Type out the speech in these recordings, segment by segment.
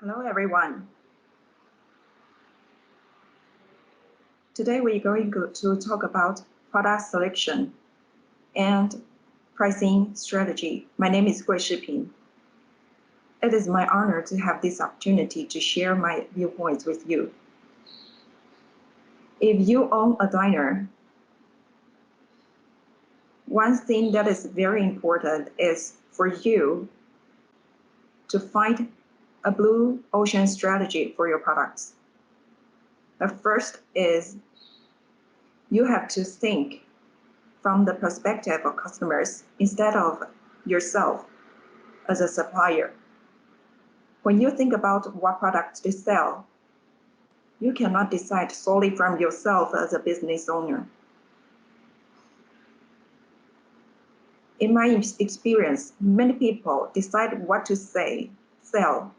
Hello, everyone. Today we're going to talk about product selection and pricing strategy. My name is Gui Shiping. It is my honor to have this opportunity to share my viewpoints with you. If you own a diner, one thing that is very important is for you to find a blue ocean strategy for your products. The first is you have to think from the perspective of customers instead of yourself as a supplier. When you think about what products to sell, you cannot decide solely from yourself as a business owner. In my experience, many people decide what to sell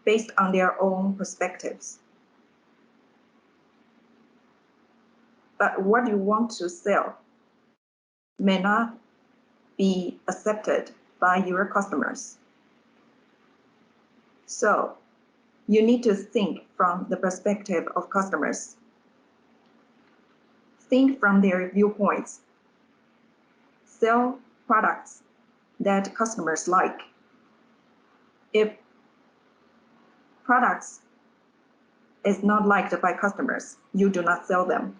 based on their own perspectives. But what you want to sell may not be accepted by your customers. So you need to think from the perspective of customers. Think from their viewpoints. Sell products that customers like. If products is not liked by customers, you do not sell them.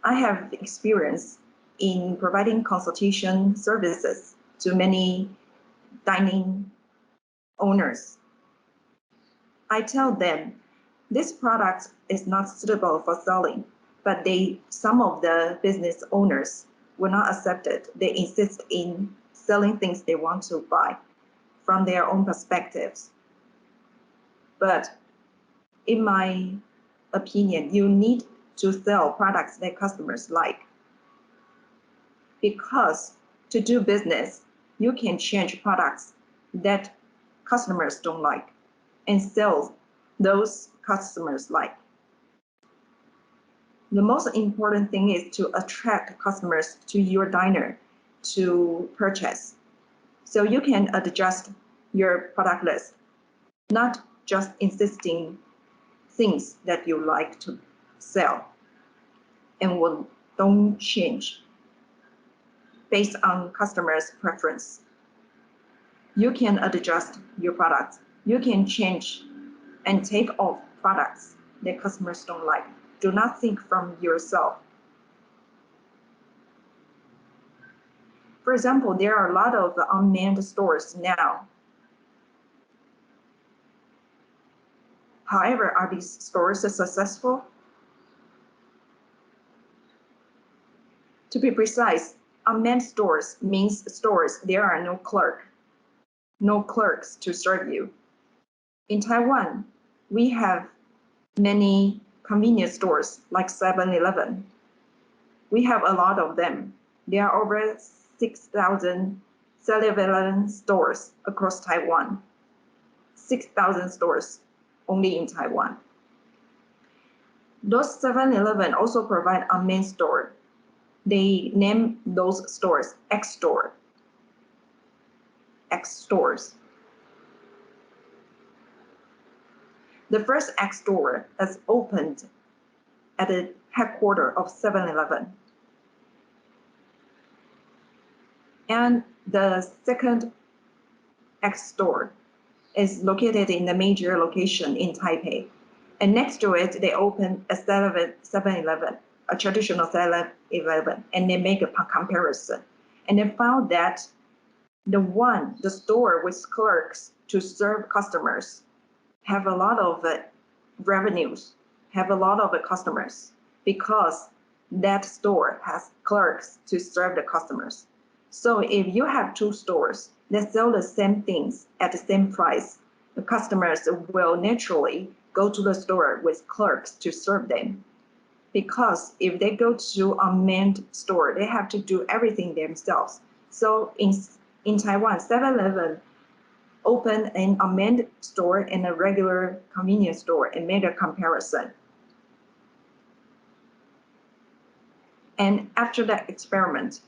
I have experience in providing consultation services to many dining owners. I tell them this product is not suitable for selling, but some of the business owners will not accept it. They insist in selling things they want to buy from their own perspectives. But in my opinion, you need to sell products that customers like. Because to do business, you can change products that customers don't like and sell those customers like. The most important thing is to attract customers to your diner to purchase. So you can adjust your product list, not just insisting things that you like to sell and don't change based on customers' preference. You can adjust your products. You can change and take off products that customers don't like. Do not think from yourself. For example, there are a lot of unmanned stores now. However, are these stores successful? To be precise, unmanned stores means stores there are no clerks to serve you. In Taiwan, we have many convenience stores like 7-Eleven. We have a lot of them. There are over 6,000 7-Eleven stores across Taiwan. 6,000 stores only in Taiwan. Those 7-Eleven also provide unmanned store. They name those stores X stores. The first X store is opened at the headquarters of 7-Eleven. And the second X store is located in the major location in Taipei. And next to it, they opened a 7-Eleven, a traditional 7-Eleven, and they make a comparison. And they found that the store with clerks to serve customers have a lot of revenues, have a lot of customers, because that store has clerks to serve the customers. So if you have two stores that sell the same things at the same price, the customers will naturally go to the store with clerks to serve them. Because if they go to unmanned store, they have to do everything themselves. So in Taiwan, 7-Eleven opened an unmanned store and a regular convenience store and made a comparison. And after that experiment,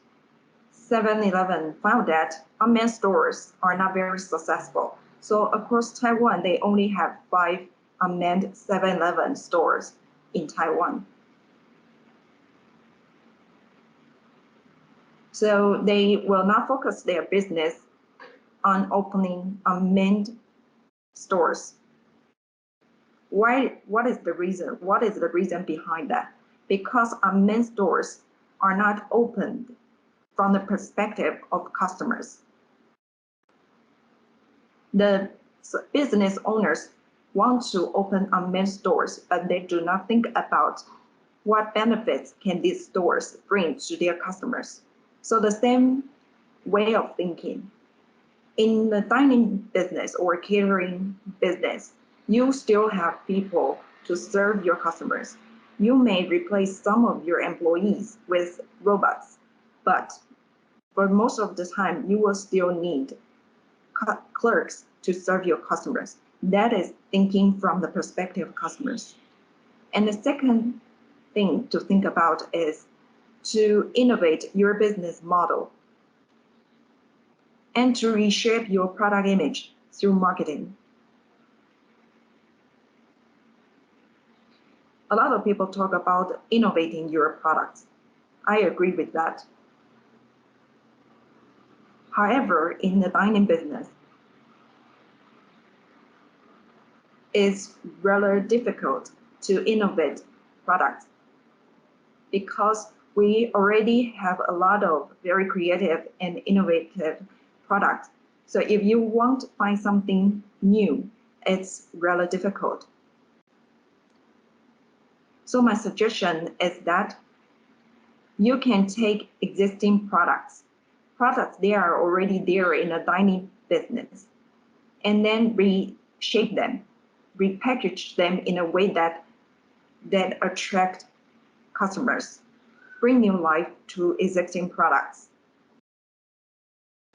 7-Eleven found that unmanned stores are not very successful. So across Taiwan, they only have 5 unmanned 7-Eleven stores in Taiwan. So they will not focus their business on opening unmanned stores. Why? What is the reason? What is the reason behind that? Because unmanned stores are not opened from the perspective of customers. The business owners want to open unmanned stores, but they do not think about what benefits can these stores bring to their customers. So the same way of thinking. In the dining business or catering business, you still have people to serve your customers. You may replace some of your employees with robots, but for most of the time, you will still need clerks to serve your customers. That is thinking from the perspective of customers. And the second thing to think about is to innovate your business model and to reshape your product image through marketing. A lot of people talk about innovating your products. I agree with that. However, in the dining business, it's rather difficult to innovate products because we already have a lot of very creative and innovative products. So if you want to find something new, it's rather difficult. So my suggestion is that you can take existing products they are already there in a dining business, and then reshape them, repackage them in a way that attract customers, bring new life to existing products.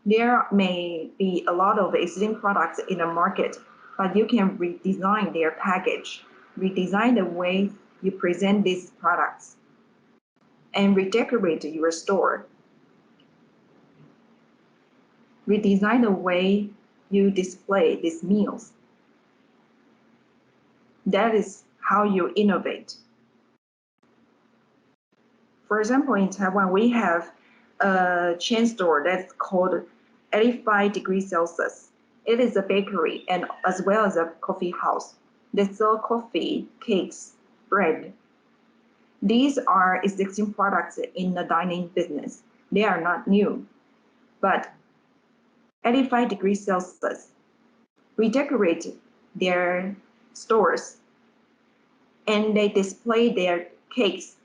There may be a lot of existing products in the market, but you can redesign their package, redesign the way you present these products, and redecorate your store. Redesign the way you display these meals. That is how you innovate. For example, in Taiwan, we have a chain store that's called 85 degrees Celsius. It is a bakery and as well as a coffee house. They sell coffee, cakes, bread. These are existing products in the dining business. They are not new, but 85 degrees Celsius redecorate their stores and they display their cakes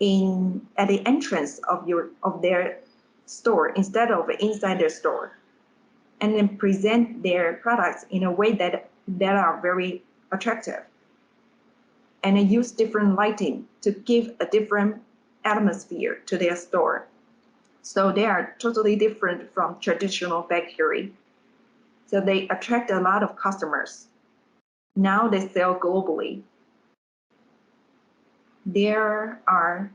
at the entrance of their store instead of inside their store, and then present their products in a way that are very attractive, and they use different lighting to give a different atmosphere to their store. So they are totally different from traditional bakery. So they attract a lot of customers. Now they sell globally. There are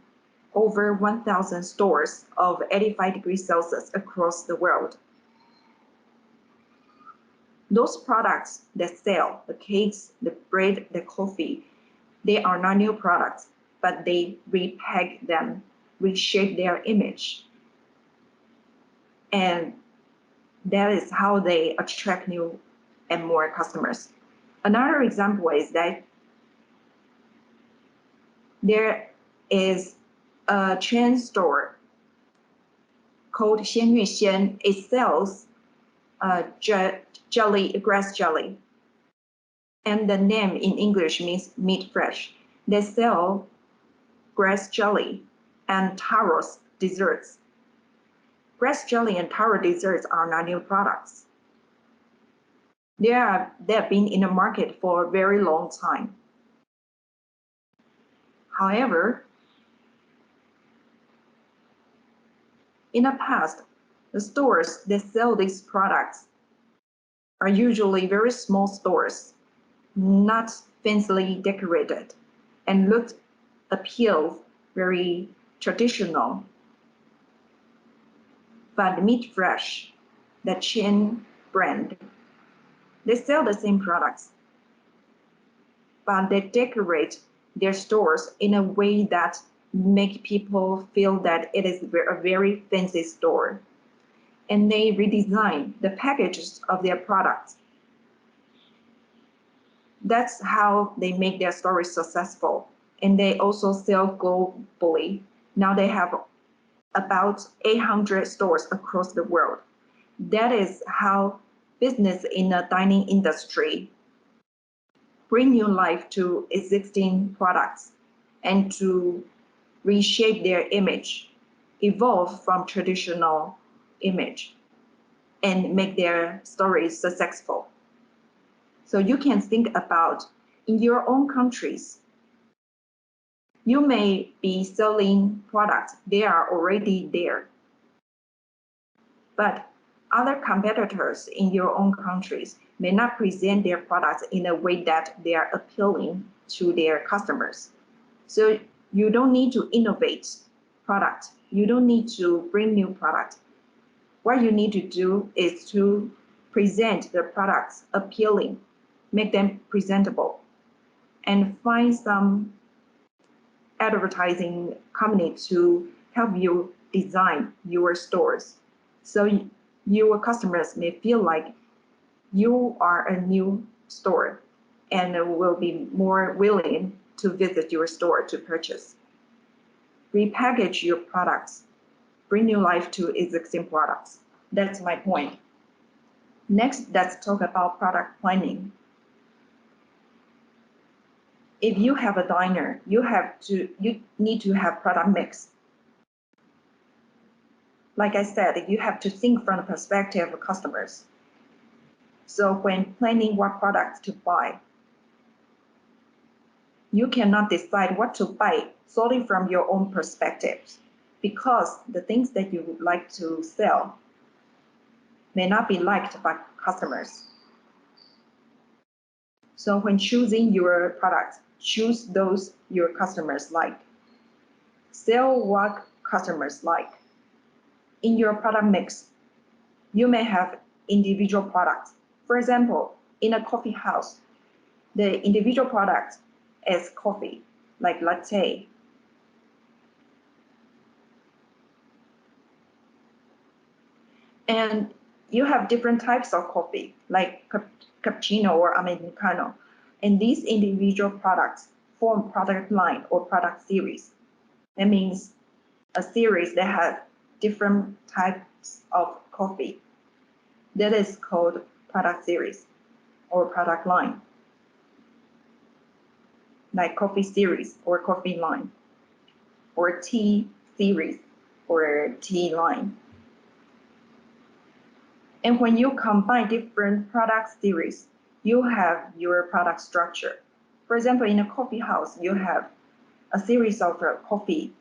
over 1,000 stores of 85 degrees Celsius across the world. Those products that sell, the cakes, the bread, the coffee, they are not new products, but they repack them, reshape their image. And that is how they attract new and more customers. Another example is that there is a chain store called Xian Yue Xian. It sells jelly, grass jelly. And the name in English means meat fresh. They sell grass jelly and taros desserts. Grass jelly and taro desserts are not new products. They have been in the market for a very long time. However, in the past, the stores that sell these products are usually very small stores, not fancily decorated, and appeal very traditional. But meat fresh, the chain brand. They sell the same products, but they decorate their stores in a way that make people feel that it is a very fancy store. And they redesign the packages of their products. That's how they make their stores successful. And they also sell globally. Now they have about 800 stores across the world. That is how business in the dining industry bring new life to existing products and to reshape their image, evolve from traditional image, and make their stories successful. So you can think about in your own countries, you may be selling products, they are already there. But other competitors in your own countries may not present their products in a way that they are appealing to their customers. So you don't need to innovate product. You don't need to bring new product. What you need to do is to present the products appealing, make them presentable, and find some advertising company to help you design your stores. So your customers may feel like you are a new store and will be more willing to visit your store to purchase. Repackage your products, bring new life to existing products. That's my point. Next, let's talk about product planning. If you have a diner, you need to have product mix. Like I said, you have to think from the perspective of customers. So when planning what products to buy, you cannot decide what to buy solely from your own perspective, because the things that you would like to sell may not be liked by customers. So when choosing your products, choose those your customers like. Sell what customers like. In your product mix, you may have individual products. For example, in a coffee house, the individual product is coffee, like latte. And you have different types of coffee, like cappuccino or Americano. And these individual products form product line or product series. That means a series that has different types of coffee. That is called product series or product line, like coffee series or coffee line, or tea series or tea line. And when you combine different product series, you have your product structure. For example, in a coffee house, you have a series of coffee,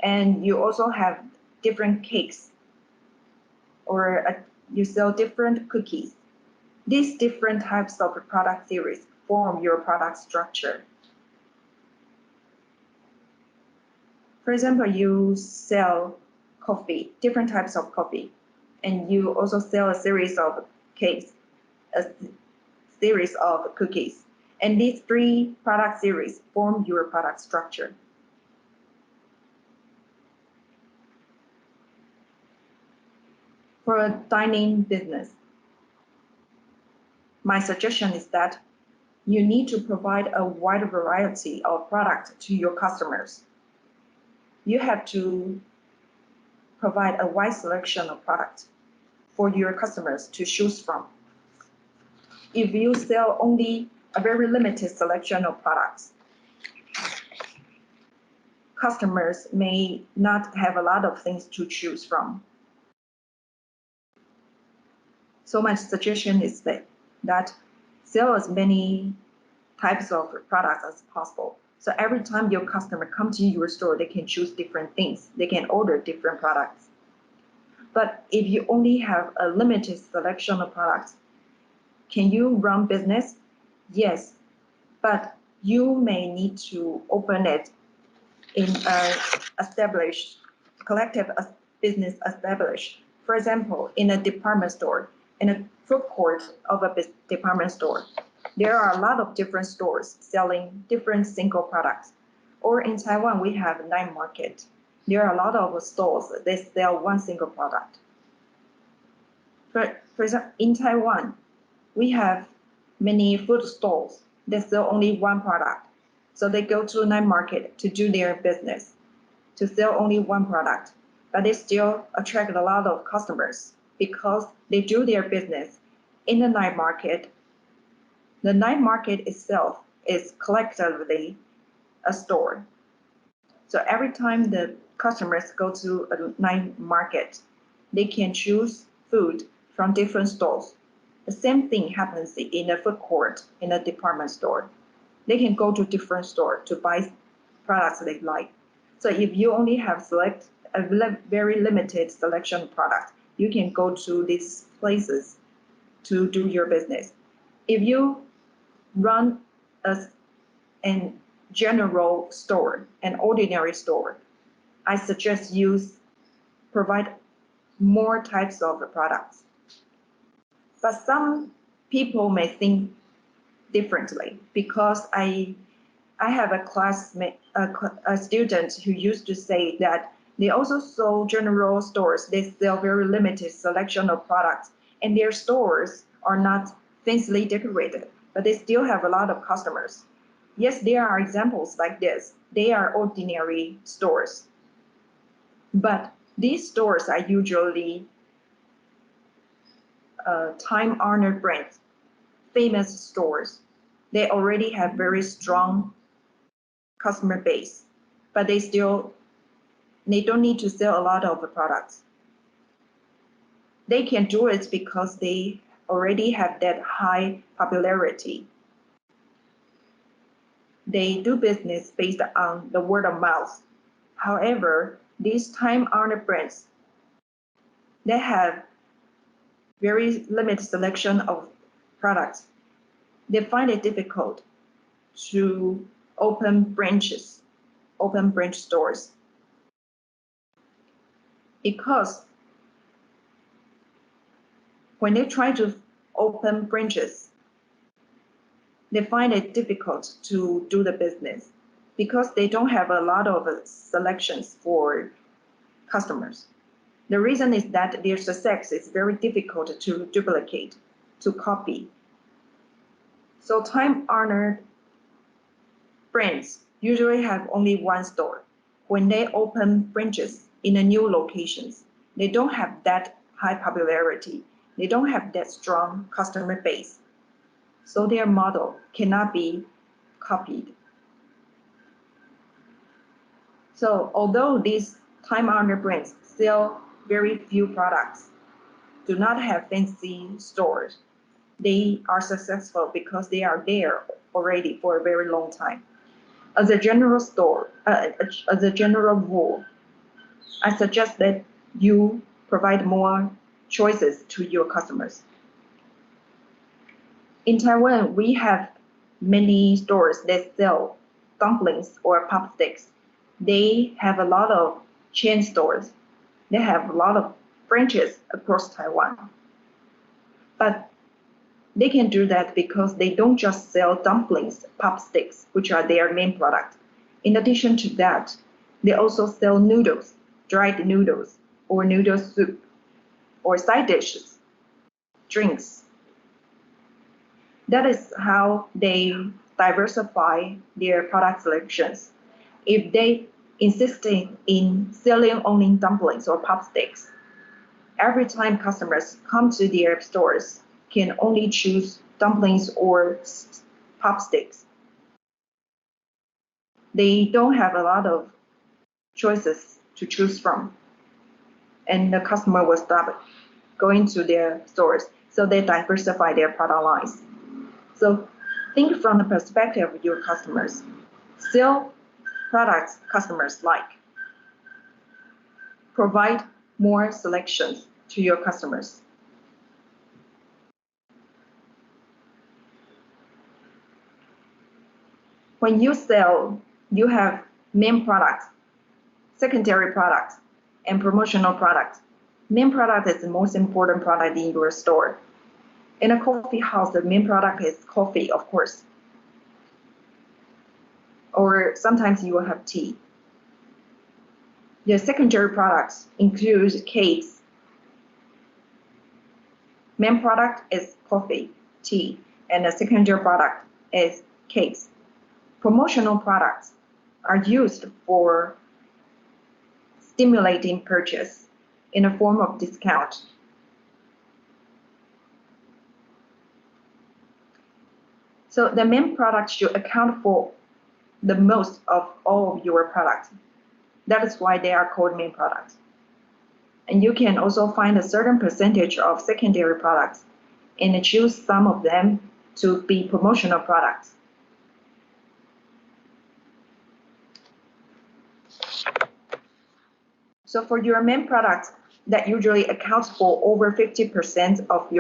and you also have different cakes, or you sell different cookies. These different types of product series form your product structure. For example, you sell coffee, different types of coffee, and you also sell a series of cakes, a series of cookies. And these three product series form your product structure. For a dining business, my suggestion is that you need to provide a wide variety of products to your customers. You have to provide a wide selection of products for your customers to choose from. If you sell only a very limited selection of products, customers may not have a lot of things to choose from. So my suggestion is that sell as many types of products as possible. So every time your customer comes to your store, they can choose different things. They can order different products. But if you only have a limited selection of products, can you run business? Yes, but you may need to open it in a established, collective business established For example, in a department store, in a food court of a department store, there are a lot of different stores selling different single products. Or in Taiwan, we have a night market. There are a lot of stores that sell one single product. For example, in Taiwan, we have many food stalls that sell only one product. So they go to a night market to do their business, to sell only one product. But they still attract a lot of customers because they do their business in the night market. The night market itself is collectively a store. So every time the customers go to a night market, they can choose food from different stores. The same thing happens in a food court, in a department store. They can go to different stores to buy products they like. So if you only have a very limited selection of products, you can go to these places to do your business. If you run a general store, an ordinary store, I suggest you provide more types of products. But some people may think differently because I have a classmate, a student who used to say that they also saw general stores. They sell very limited selection of products, and their stores are not fancily decorated, but they still have a lot of customers. Yes, there are examples like this. They are ordinary stores, but these stores are usually time-honored brands, famous stores. They already have very strong customer base, but they don't need to sell a lot of the products. They can do it because they already have that high popularity. They do business based on the word of mouth. However, these time-honored brands, they have very limited selection of products. They find it difficult to open branch stores, because when they try to open branches, they find it difficult to do the business because they don't have a lot of selections for customers. The reason is that their success is very difficult to duplicate, to copy. So time-honored brands usually have only one store. When they open branches in a new locations, they don't have that high popularity. They don't have that strong customer base. So their model cannot be copied. So although these time-honored brands sell very few products, do not have fancy stores, they are successful because they are there already for a very long time. As a general rule, I suggest that you provide more choices to your customers. In Taiwan, we have many stores that sell dumplings or pop sticks. They have a lot of chain stores. They have a lot of branches across Taiwan. But they can do that because they don't just sell dumplings, pop sticks, which are their main product. In addition to that, they also sell noodles, dried noodles, or noodle soup, or side dishes, drinks. That is how they diversify their product selections. If they insist in selling only dumplings or pop sticks, every time customers come to their stores can only choose dumplings or pop sticks. They don't have a lot of choices to choose from, and the customer will stop going to their stores. So they diversify their product lines. So think from the perspective of your customers. Sell products customers like. Provide more selections to your customers. When you sell, you have main products, secondary products, and promotional products. Main product is the most important product in your store. In a coffee house, the main product is coffee, of course. Or sometimes you will have tea. The secondary products include cakes. Main product is coffee, tea, and the secondary product is cakes. Promotional products are used for stimulating purchase in a form of discount. So the main product should account for the most of all of your products. That is why they are called main products. And you can also find a certain percentage of secondary products and choose some of them to be promotional products. So for your main product, that usually accounts for over 50% of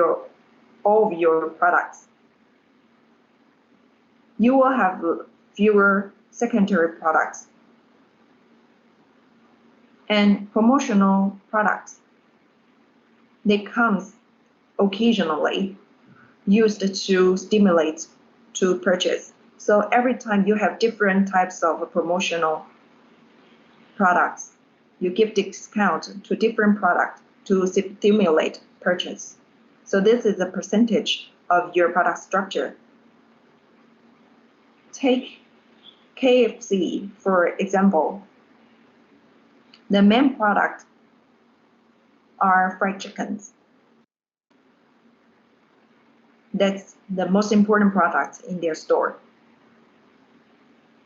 all of your products. You will have fewer secondary products. And promotional products, they come occasionally, used to stimulate to purchase. So every time you have different types of promotional products, you give discount to different products to stimulate purchase. So this is a percentage of your product structure. Take KFC, for example. The main product are fried chickens. That's the most important product in their store.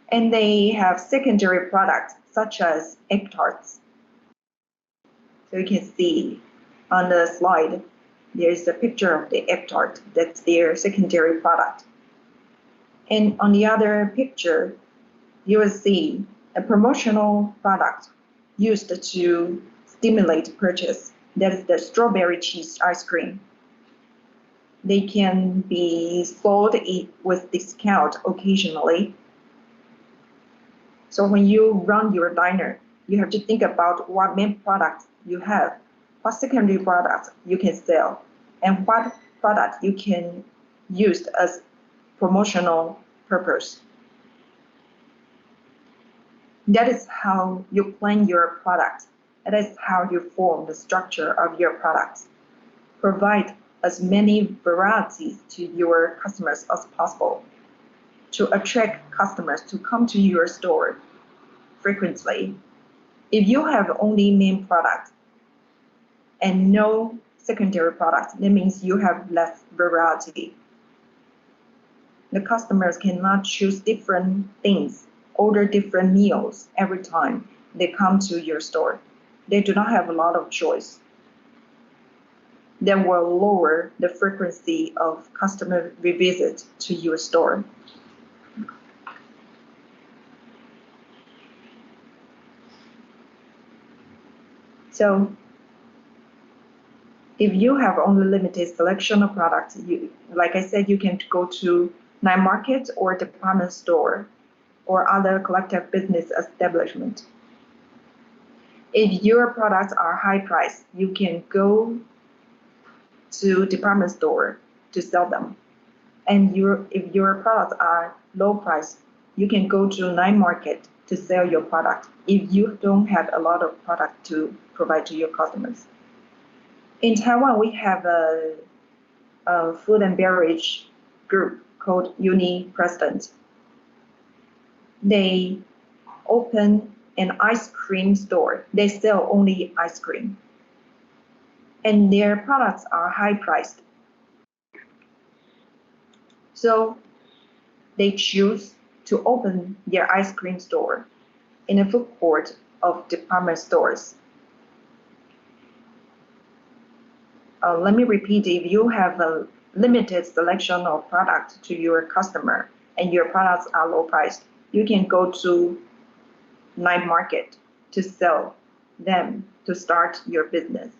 And they have secondary products such as egg tarts. So you can see on the slide, there's a picture of the egg tart. That's their secondary product. And on the other picture, you will see a promotional product used to stimulate purchase. That is the strawberry cheese ice cream. They can be sold with discount occasionally. So when you run your diner, you have to think about what main product you have, what secondary products you can sell, and what product you can use as promotional purpose. That is how you plan your product. That is how you form the structure of your products. Provide as many varieties to your customers as possible to attract customers to come to your store frequently. If you have only main product and no secondary product, that means you have less variety. The customers cannot choose different things, order different meals every time they come to your store. They do not have a lot of choice. That will lower the frequency of customer revisit to your store. So if you have only limited selection of products, like I said, you can go to night market or department store or other collective business establishment. If your products are high price, you can go to department store to sell them. And if your products are low price, you can go to night market to sell your product if you don't have a lot of product to provide to your customers. In Taiwan, we have a food and beverage group called Uni President. They open an ice cream store. They sell only ice cream. And their products are high priced. So they choose to open their ice cream store in a food court of department stores. Let me repeat, if you have a limited selection of product to your customer and your products are low priced, you can go to night market to sell them to start your business.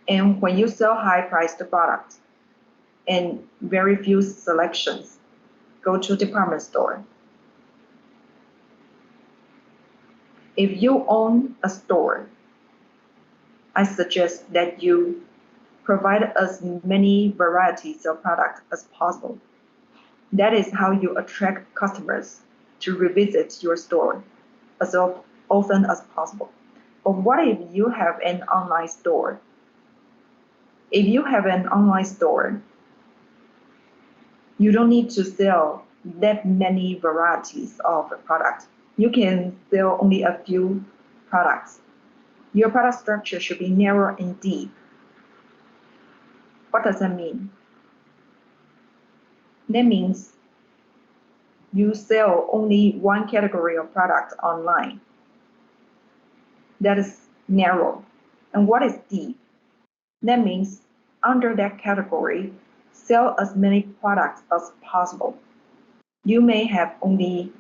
And when you sell high priced products and very few selections, go to department store. If you own a store I suggest that you provide as many varieties of product as possible. That is how you attract customers to revisit your store as often as possible. But what if you have an online store? If you have an online store, you don't need to sell that many varieties of products. You can sell only a few products. Your product structure should be narrow and deep. What does that mean? That means you sell only one category of product online. That is narrow. And what is deep? That means under that category, sell as many products as possible. You may have only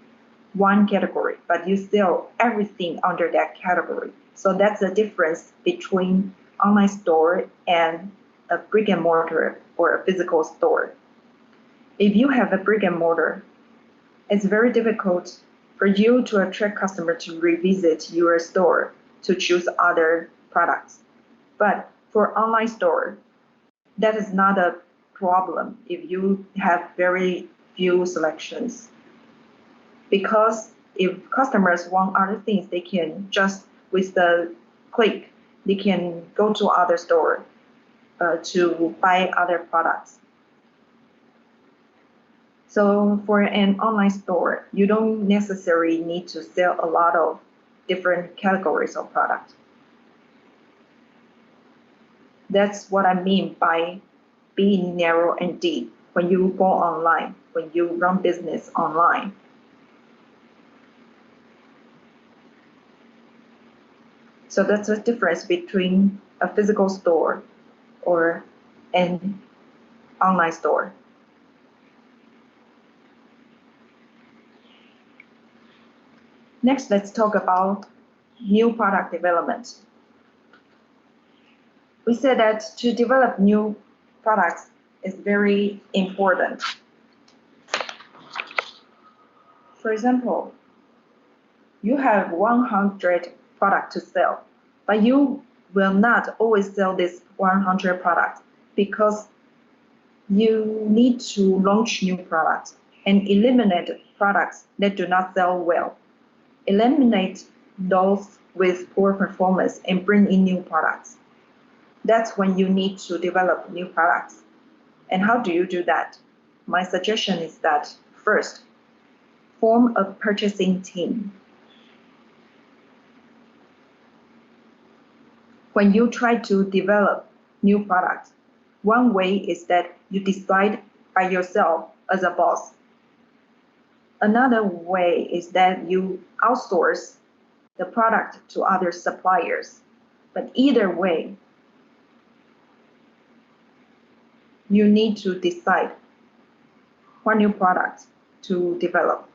one category, but you sell everything under that category. So that's the difference between online store and a brick and mortar or a physical store. If you have a brick and mortar, it's very difficult for you to attract customers to revisit your store to choose other products. But for online store, that is not a problem if you have very few selections. Because if customers want other things, they can just with the click, they can go to other store to buy other products. So for an online store, you don't necessarily need to sell a lot of different categories of product. That's what I mean by being narrow and deep when you go online, when you run business online. So that's the difference between a physical store or an online store. Next, let's talk about new product development. We said that to develop new products is very important. For example, you have 100 products to sell, but you will not always sell this 100 products because you need to launch new products and eliminate products that do not sell well. Eliminate those with poor performance and bring in new products. That's when you need to develop new products. And how do you do that? My suggestion is that first, form a purchasing team. When you try to develop new products, one way is that you decide by yourself as a boss. Another way is that you outsource the product to other suppliers. But either way, you need to decide what new products to develop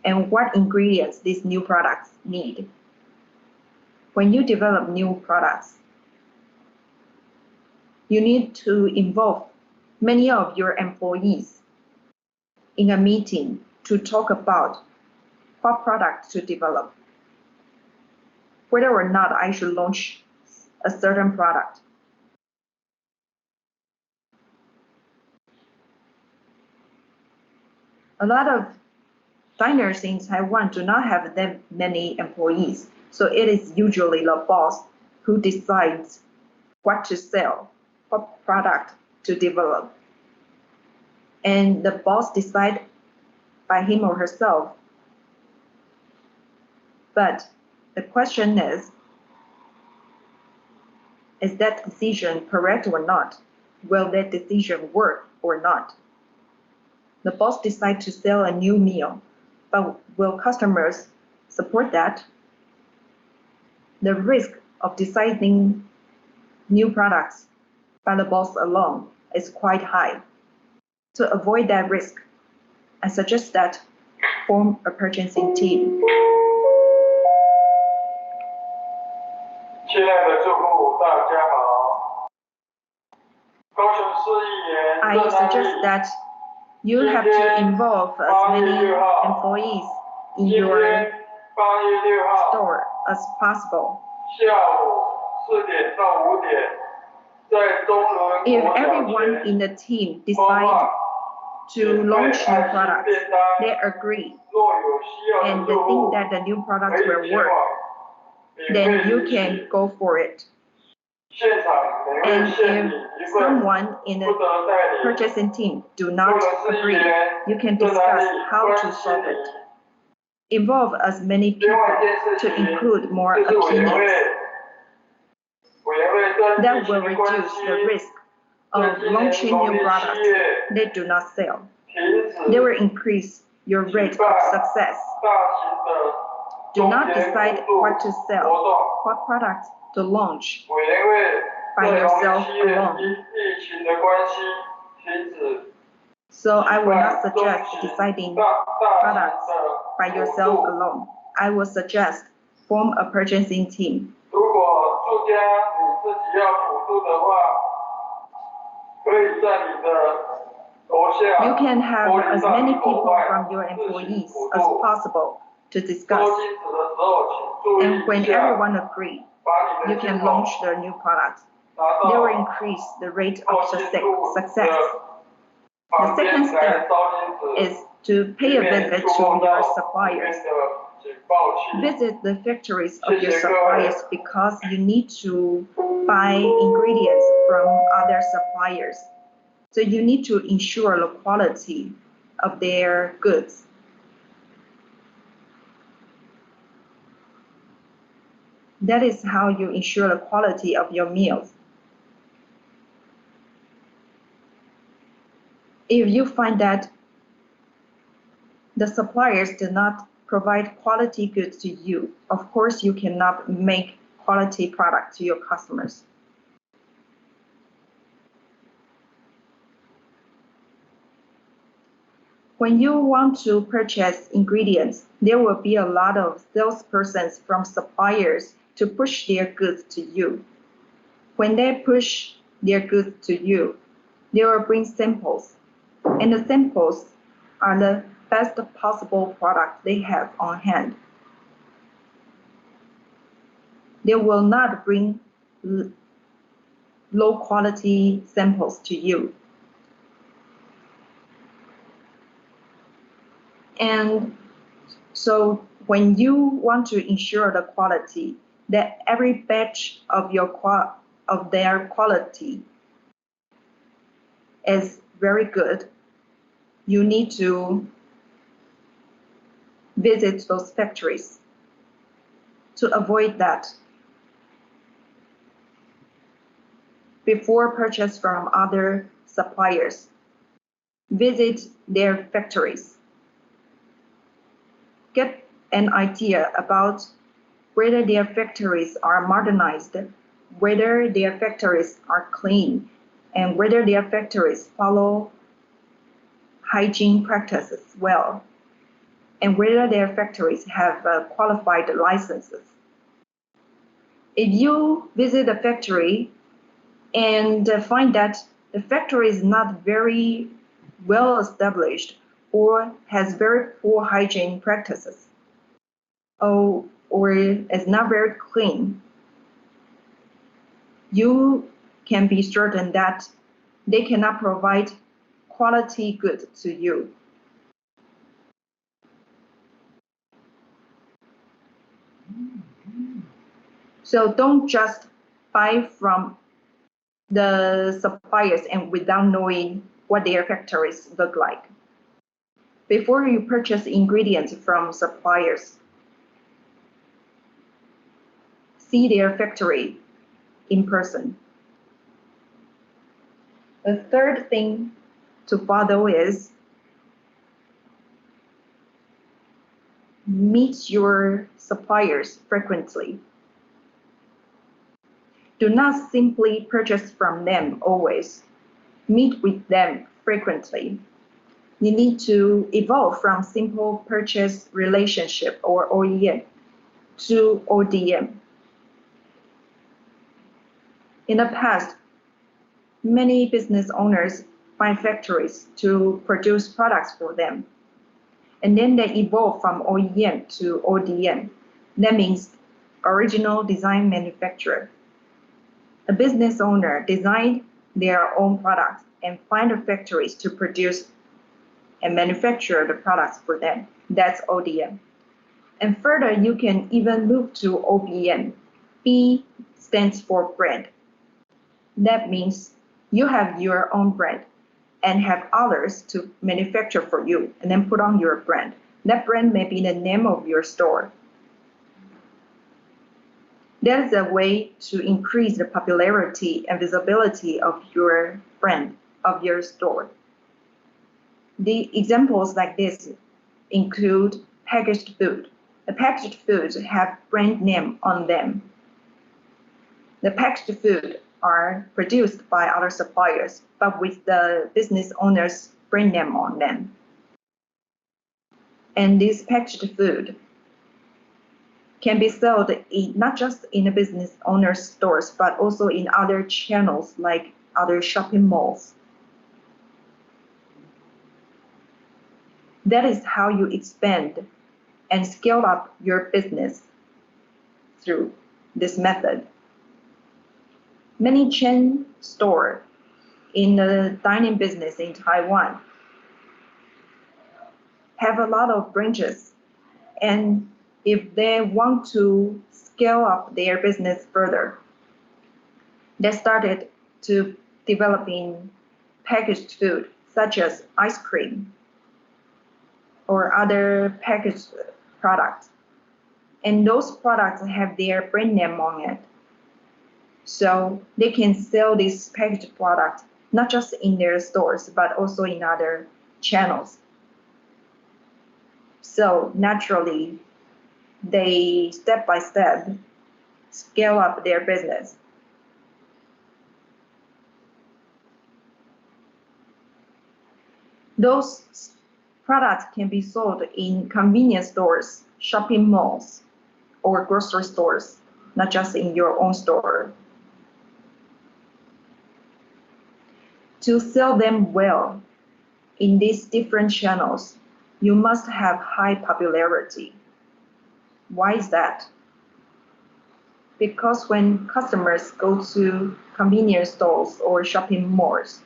and what ingredients these new products need. When you develop new products, you need to involve many of your employees in a meeting to talk about what product to develop, whether or not I should launch a certain product. A lot of diners in Taiwan do not have that many employees, so it is usually the boss who decides what to sell, what product to develop. And the boss decides by him or herself. But the question is that decision correct or not? Will that decision work or not? The boss decides to sell a new meal, but will customers support that? The risk of deciding new products by the boss alone is quite high. To avoid that risk, I suggest that form a purchasing team. I suggest that you have to involve as many employees in your store as possible. If everyone in the team decide to launch new products, they agree, and they think that the new products will work, then you can go for it. And if someone in the purchasing team do not agree, you can discuss how to solve it. Involve as many people to include more opinions. That will reduce the risk of launching new products that do not sell. They will increase your rate of success. Do not decide what to sell, what products to launch by yourself alone. So I will not suggest deciding products by yourself alone. I will suggest form a purchasing team. You can have as many people from your employees as possible to discuss. And when everyone agrees, you can launch the new product. They will increase the rate of success. The second step is to pay a visit to your suppliers. Visit the factories of your suppliers because you need to buy ingredients from other suppliers. So you need to ensure the quality of their goods. That is how you ensure the quality of your meals. If you find that the suppliers do not provide quality goods to you, of course you cannot make quality product to your customers. When you want to purchase ingredients, there will be a lot of salespersons from suppliers to push their goods to you. When they push their goods to you, they will bring samples, and the samples are the best possible product they have on hand. They will not bring low quality samples to you. And so when you want to ensure the quality, that every batch of their quality is very good, you need to visit those factories to avoid that. Before purchase from other suppliers, visit their factories. Get an idea about whether their factories are modernized, whether their factories are clean, and whether their factories follow hygiene practices well, and whether their factories have qualified licenses. If you visit a factory and find that the factory is not very well established or has very poor hygiene practices, or is not very clean, you can be certain that they cannot provide quality goods to you. So don't just buy from the suppliers and without knowing what their factories look like. Before you purchase ingredients from suppliers, see their factory in person. The third thing to follow is meet your suppliers frequently. Do not simply purchase from them always. Meet with them frequently. You need to evolve from simple purchase relationship or OEM to ODM. In the past, many business owners find factories to produce products for them, and then they evolve from OEM to ODM. That means original design manufacturer. A business owner design their own products and find the factories to produce and manufacture the products for them. That's ODM. And further, you can even move to OBM. B stands for brand. That means you have your own brand and have others to manufacture for you and then put on your brand. That brand may be the name of your store. That is a way to increase the popularity and visibility of your brand, of your store. The examples like this include packaged food. The packaged foods have brand name on them. The packaged food are produced by other suppliers, but with the business owner's brand name on them. And this packaged food can be sold not just in the business owner's stores, but also in other channels like other shopping malls. That is how you expand and scale up your business through this method. Many chain stores in the dining business in Taiwan have a lot of branches, and if they want to scale up their business further, they started to developing packaged food such as ice cream or other packaged products. And those products have their brand name on it. So they can sell this packaged product not just in their stores, but also in other channels. So naturally, they step by step scale up their business. Those products can be sold in convenience stores, shopping malls, or grocery stores, not just in your own store. To sell them well in these different channels, you must have high popularity. Why is that? Because when customers go to convenience stores or shopping malls,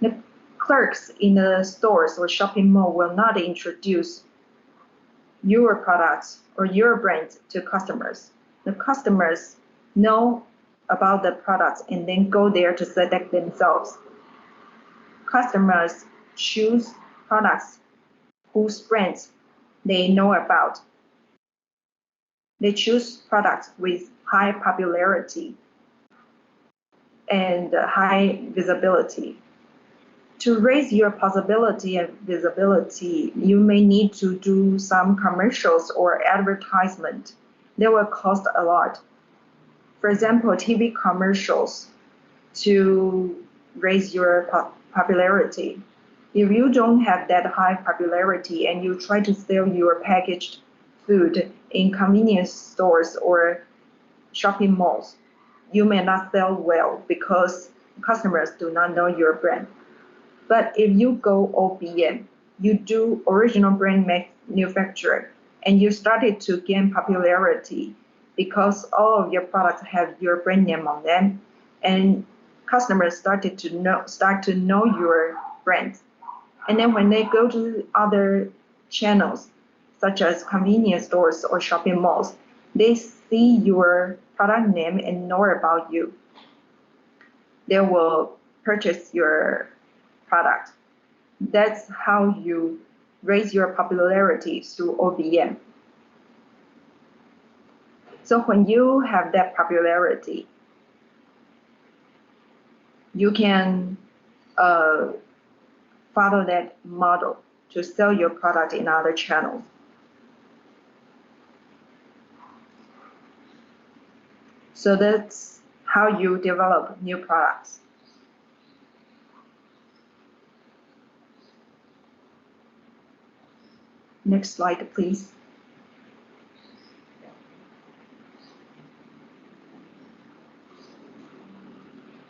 the clerks in the stores or shopping mall will not introduce your products or your brand to customers. The customers know about the products and then go there to select themselves. Customers choose products whose brands they know about. They choose products with high popularity and high visibility. To raise your possibility and visibility, you may need to do some commercials or advertisement. They will cost a lot. For example, TV commercials to raise your popularity. If you don't have that high popularity and you try to sell your packaged food in convenience stores or shopping malls, you may not sell well because customers do not know your brand. But if you go OBM, you do original brand manufacturer, and you started to gain popularity because all of your products have your brand name on them, and customers start to know your brand. And then when they go to other channels, such as convenience stores or shopping malls, they see your product name and know about you. They will purchase your product. That's how you raise your popularity through OBM. So when you have that popularity, you can follow that model to sell your product in other channels. So that's how you develop new products. Next slide, please.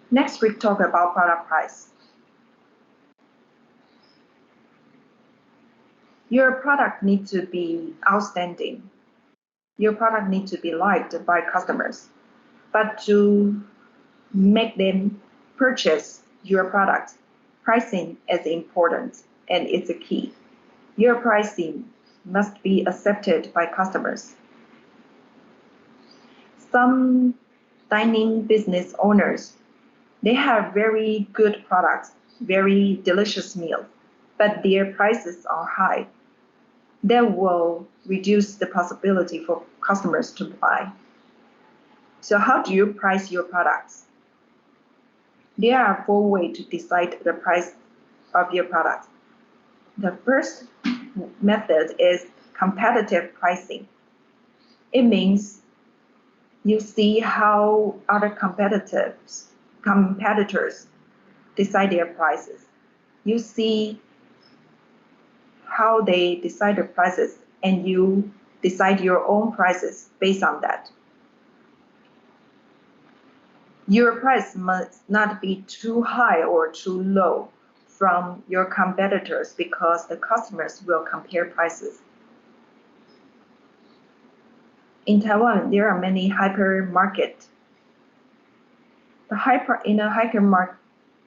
Next, we talk about product price. Your product needs to be outstanding. Your product needs to be liked by customers. But to make them purchase your product, pricing is important and it's a key. Your pricing must be accepted by customers. Some dining business owners, they have very good products, very delicious meals, but their prices are high. That will reduce the possibility for customers to buy. So how do you price your products? There are four ways to decide the price of your product. The first method is competitive pricing. It means you see how other competitors decide their prices. You see how they decide the prices and you decide your own prices based on that. Your price must not be too high or too low from your competitors because the customers will compare prices. In Taiwan, there are many hypermarkets. In a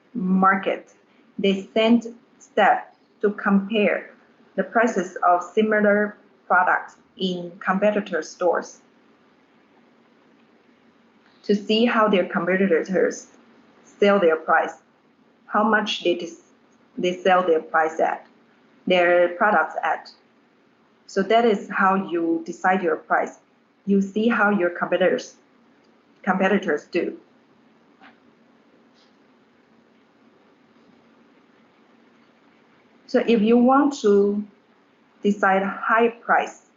hypermarket, they send staff to compare the prices of similar products in competitor stores to see how their competitors sell their price, how much they sell their products at. So that is how you decide your price. You see how your competitors do. So if you want to decide high price,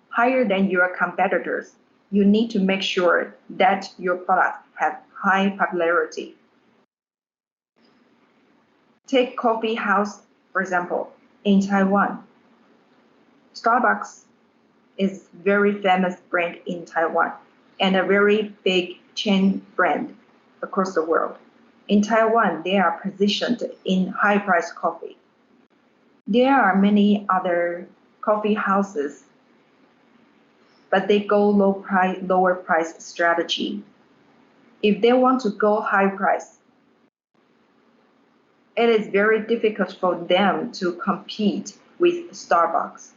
higher than your competitors, you need to make sure that your product has high popularity. Take coffee house, for example, in Taiwan. Starbucks is very famous brand in Taiwan and a very big chain brand across the world. In Taiwan, they are positioned in high price coffee. There are many other coffee houses, but they go lower price strategy. If they want to go high price, it is very difficult for them to compete with Starbucks.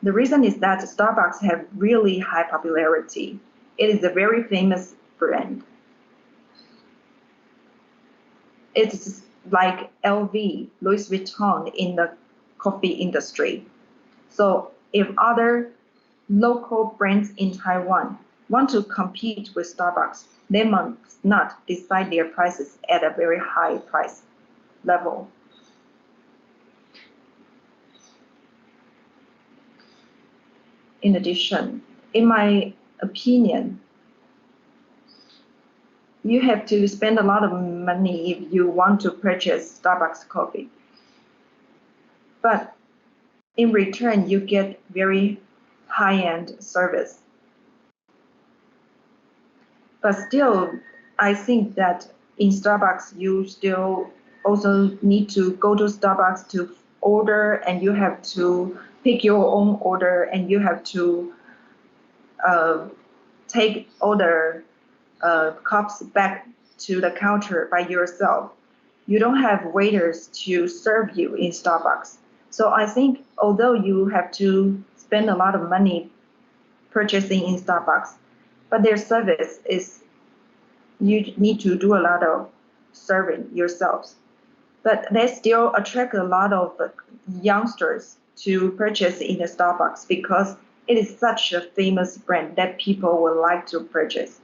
The reason is that Starbucks have really high popularity. It is a very famous brand. It's like LV, Louis Vuitton in the coffee industry. So if other local brands in Taiwan want to compete with Starbucks, they must not decide their prices at a very high price level. In addition, in my opinion, you have to spend a lot of money if you want to purchase Starbucks coffee. But in return, you get very high-end service. But still, I think that in Starbucks, you still also need to go to Starbucks to order, and you have to pick your own order, and you have to take all the cups back to the counter by yourself. You don't have waiters to serve you in Starbucks. So I think although you have to spend a lot of money purchasing in Starbucks, but their service is, you need to do a lot of serving yourselves. But they still attract a lot of youngsters to purchase in the Starbucks because it is such a famous brand that people would like to purchase.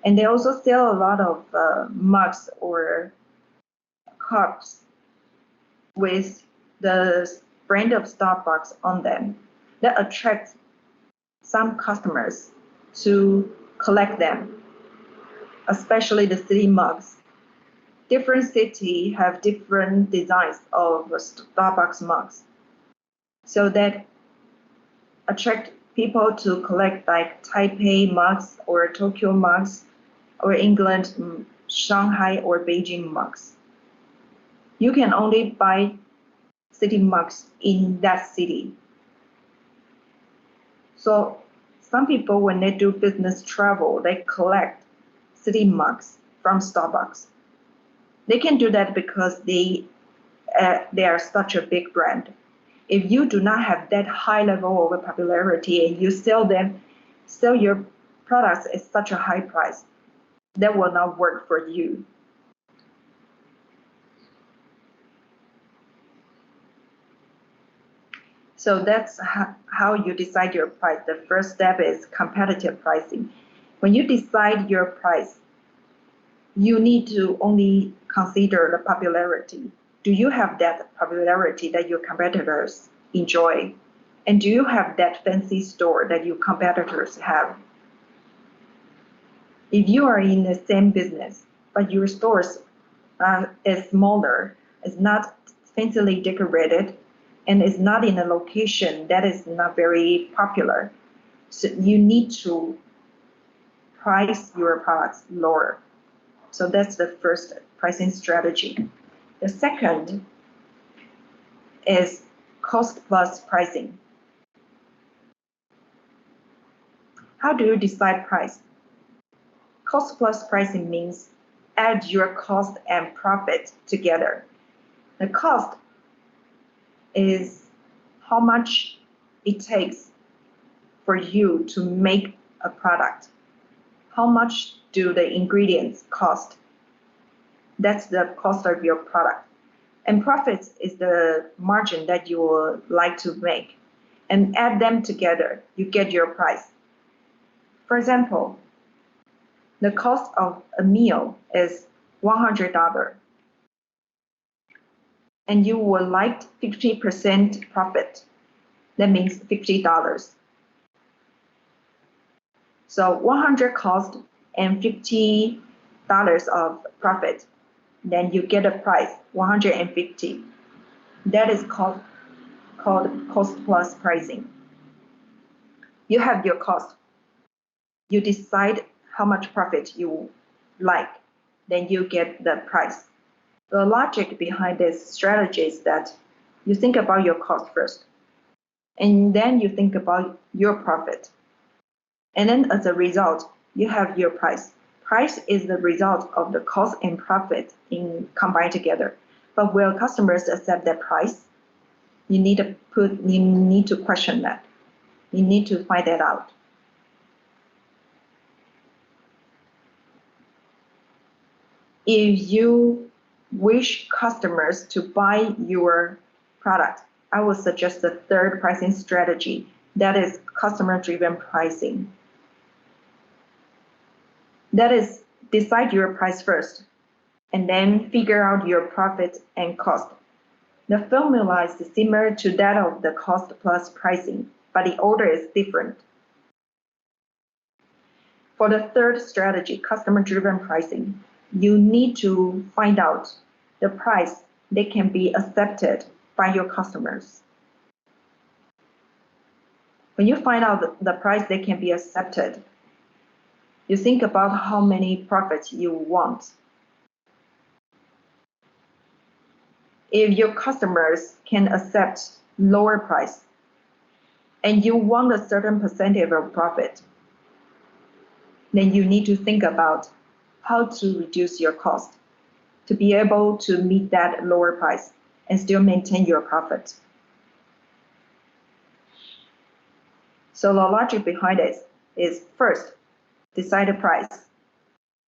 And they also sell a lot of mugs or cups with the brand of Starbucks on them that attract some customers to collect them, especially the city mugs. Different cities have different designs of Starbucks mugs. So that attract people to collect like Taipei mugs or Tokyo mugs or England, Shanghai or Beijing mugs. You can only buy city mugs in that city. So some people, when they do business travel, they collect city mugs from Starbucks. They can do that because they are such a big brand. If you do not have that high level of popularity and you sell your products at such a high price, that will not work for you. So that's how you decide your price. The first step is competitive pricing. When you decide your price, you need to only consider the popularity. Do you have that popularity that your competitors enjoy? And do you have that fancy store that your competitors have? If you are in the same business, but your stores is smaller, is not fancily decorated, and is not in a location that is not very popular, so you need to price your products lower. So that's the first pricing strategy. The second is cost plus pricing. How do you decide price? Cost plus pricing means add your cost and profit together. The cost is how much it takes for you to make a product. How much do the ingredients cost? That's the cost of your product. And profits is the margin that you would like to make. And add them together, you get your price. For example, the cost of a meal is $100, and you would like 50% profit. That means $50. So 100 cost and $50 of profit. Then you get a price, 150. That is called cost plus pricing. You have your cost. You decide how much profit you like. Then you get the price. The logic behind this strategy is that you think about your cost first, and then you think about your profit. And then as a result, you have your price. Price is the result of the cost and profit combined together. But will customers accept that price? You need to question that. You need to find that out. If you wish customers to buy your product, I would suggest the third pricing strategy, that is customer-driven pricing. That is, decide your price first, and then figure out your profit and cost. The formula is similar to that of the cost plus pricing, but the order is different. For the third strategy, customer-driven pricing, you need to find out the price that can be accepted by your customers. When you find out the price that can be accepted, you think about how many profits you want. If your customers can accept lower price and you want a certain percentage of profit, then you need to think about how to reduce your cost to be able to meet that lower price and still maintain your profit. So the logic behind it is first, decide the price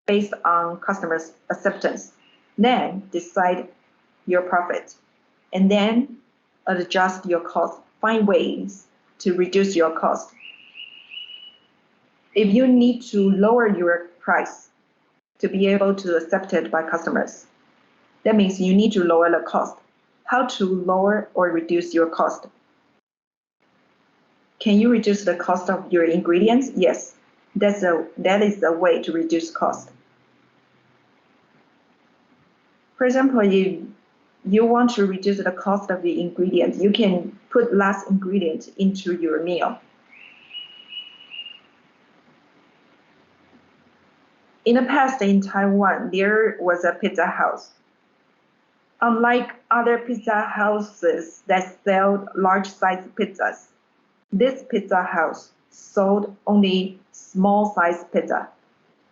based on customers' acceptance, then decide your profit, and then adjust your cost, find ways to reduce your cost. If you need to lower your price to be able to accept it by customers, that means you need to lower the cost. How to lower or reduce your cost? Can you reduce the cost of your ingredients? Yes, that is a way to reduce cost. For example, if you want to reduce the cost of the ingredients, you can put less ingredients into your meal. In the past in Taiwan, there was a pizza house. Unlike other pizza houses that sell large-sized pizzas, this pizza house sold only small size pizza,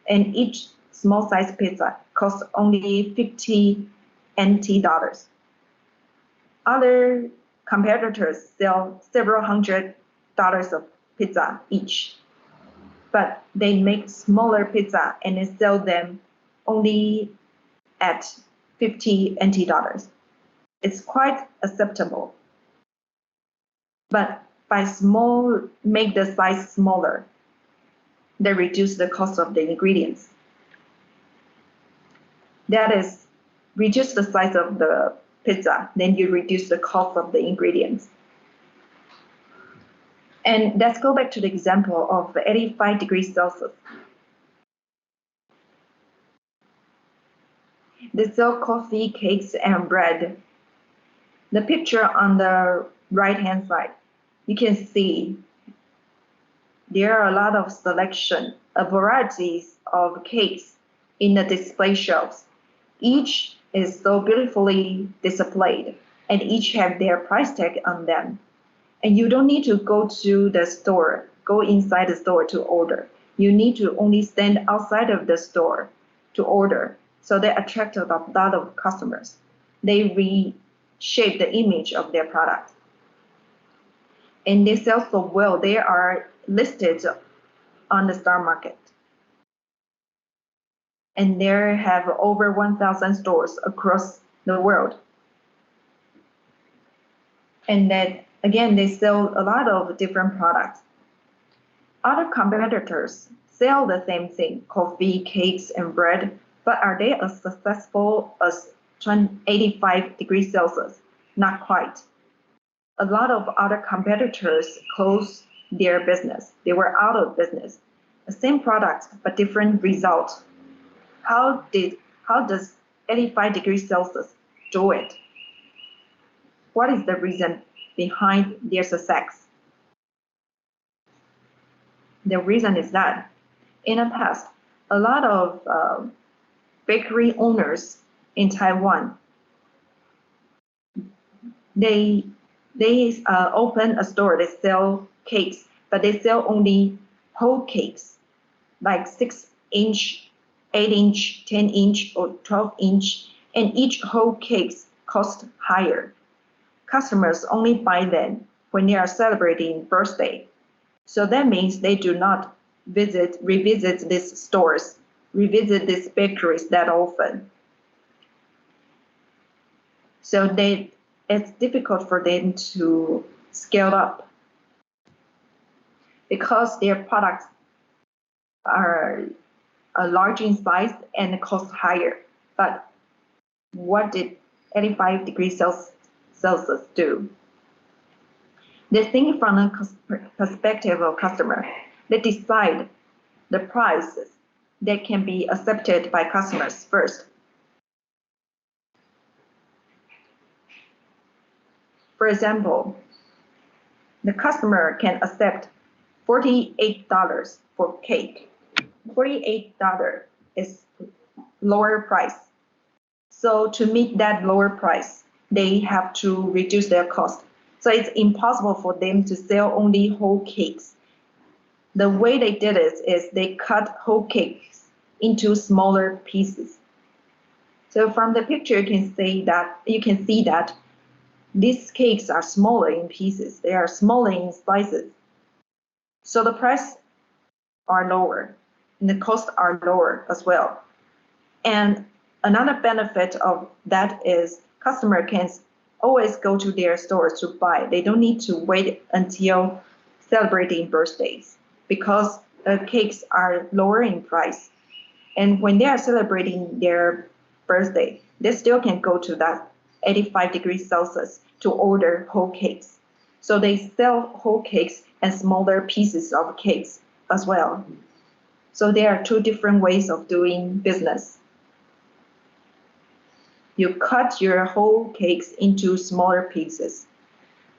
and each small size pizza costs only 50 NT dollars. Other competitors sell several $100 of pizza each, but they make smaller pizza and they sell them only at 50 NT dollars. It's quite acceptable. But by make the size smaller, they reduce the cost of the ingredients. That is, reduce the size of the pizza, then you reduce the cost of the ingredients. And let's go back to the example of 85 degrees Celsius. They sell coffee, cakes, and bread. The picture on the right-hand side, you can see there are a lot of selection, varieties of cakes in the display shelves. Each is so beautifully displayed, and each have their price tag on them. And you don't need to go to the store, go inside the store to order. You need to only stand outside of the store to order. So they attract a lot of customers. They reshape the image of their product. And they sell so well, they are listed on the stock market. And they have over 1,000 stores across the world. And that, again, they sell a lot of different products. Other competitors sell the same thing, coffee, cakes, and bread, but are they as successful as 85 degrees Celsius? Not quite. A lot of other competitors closed their business. They were out of business. The same product, but different result. How does 85 degrees Celsius do it? What is the reason behind their success? The reason is that in the past, a lot of bakery owners in Taiwan, they open a store, they sell cakes, but they sell only whole cakes, like 6-inch, 8-inch, 10-inch, or 12-inch, and each whole cakes cost higher. Customers only buy them when they are celebrating birthday. So that means they do not revisit these stores, revisit these bakeries that often. So it's difficult for them to scale up because their products are large in size and cost higher. But what did 85 degrees Celsius do? They think from the perspective of customer. They decide the prices that can be accepted by customers first. For example, the customer can accept $48 for cake. $48 is lower price. So to meet that lower price, they have to reduce their cost. So it's impossible for them to sell only whole cakes. The way they did it is they cut whole cakes into smaller pieces. So from the picture, you can see that these cakes are smaller in pieces. They are smaller in slices. So the price are lower and the costs are lower as well. And another benefit of that is customer can always go to their stores to buy. They don't need to wait until celebrating birthdays because the cakes are lower in price. And when they are celebrating their birthday, they still can go to that 85 degrees Celsius to order whole cakes. So they sell whole cakes and smaller pieces of cakes as well. So there are two different ways of doing business. You cut your whole cakes into smaller pieces.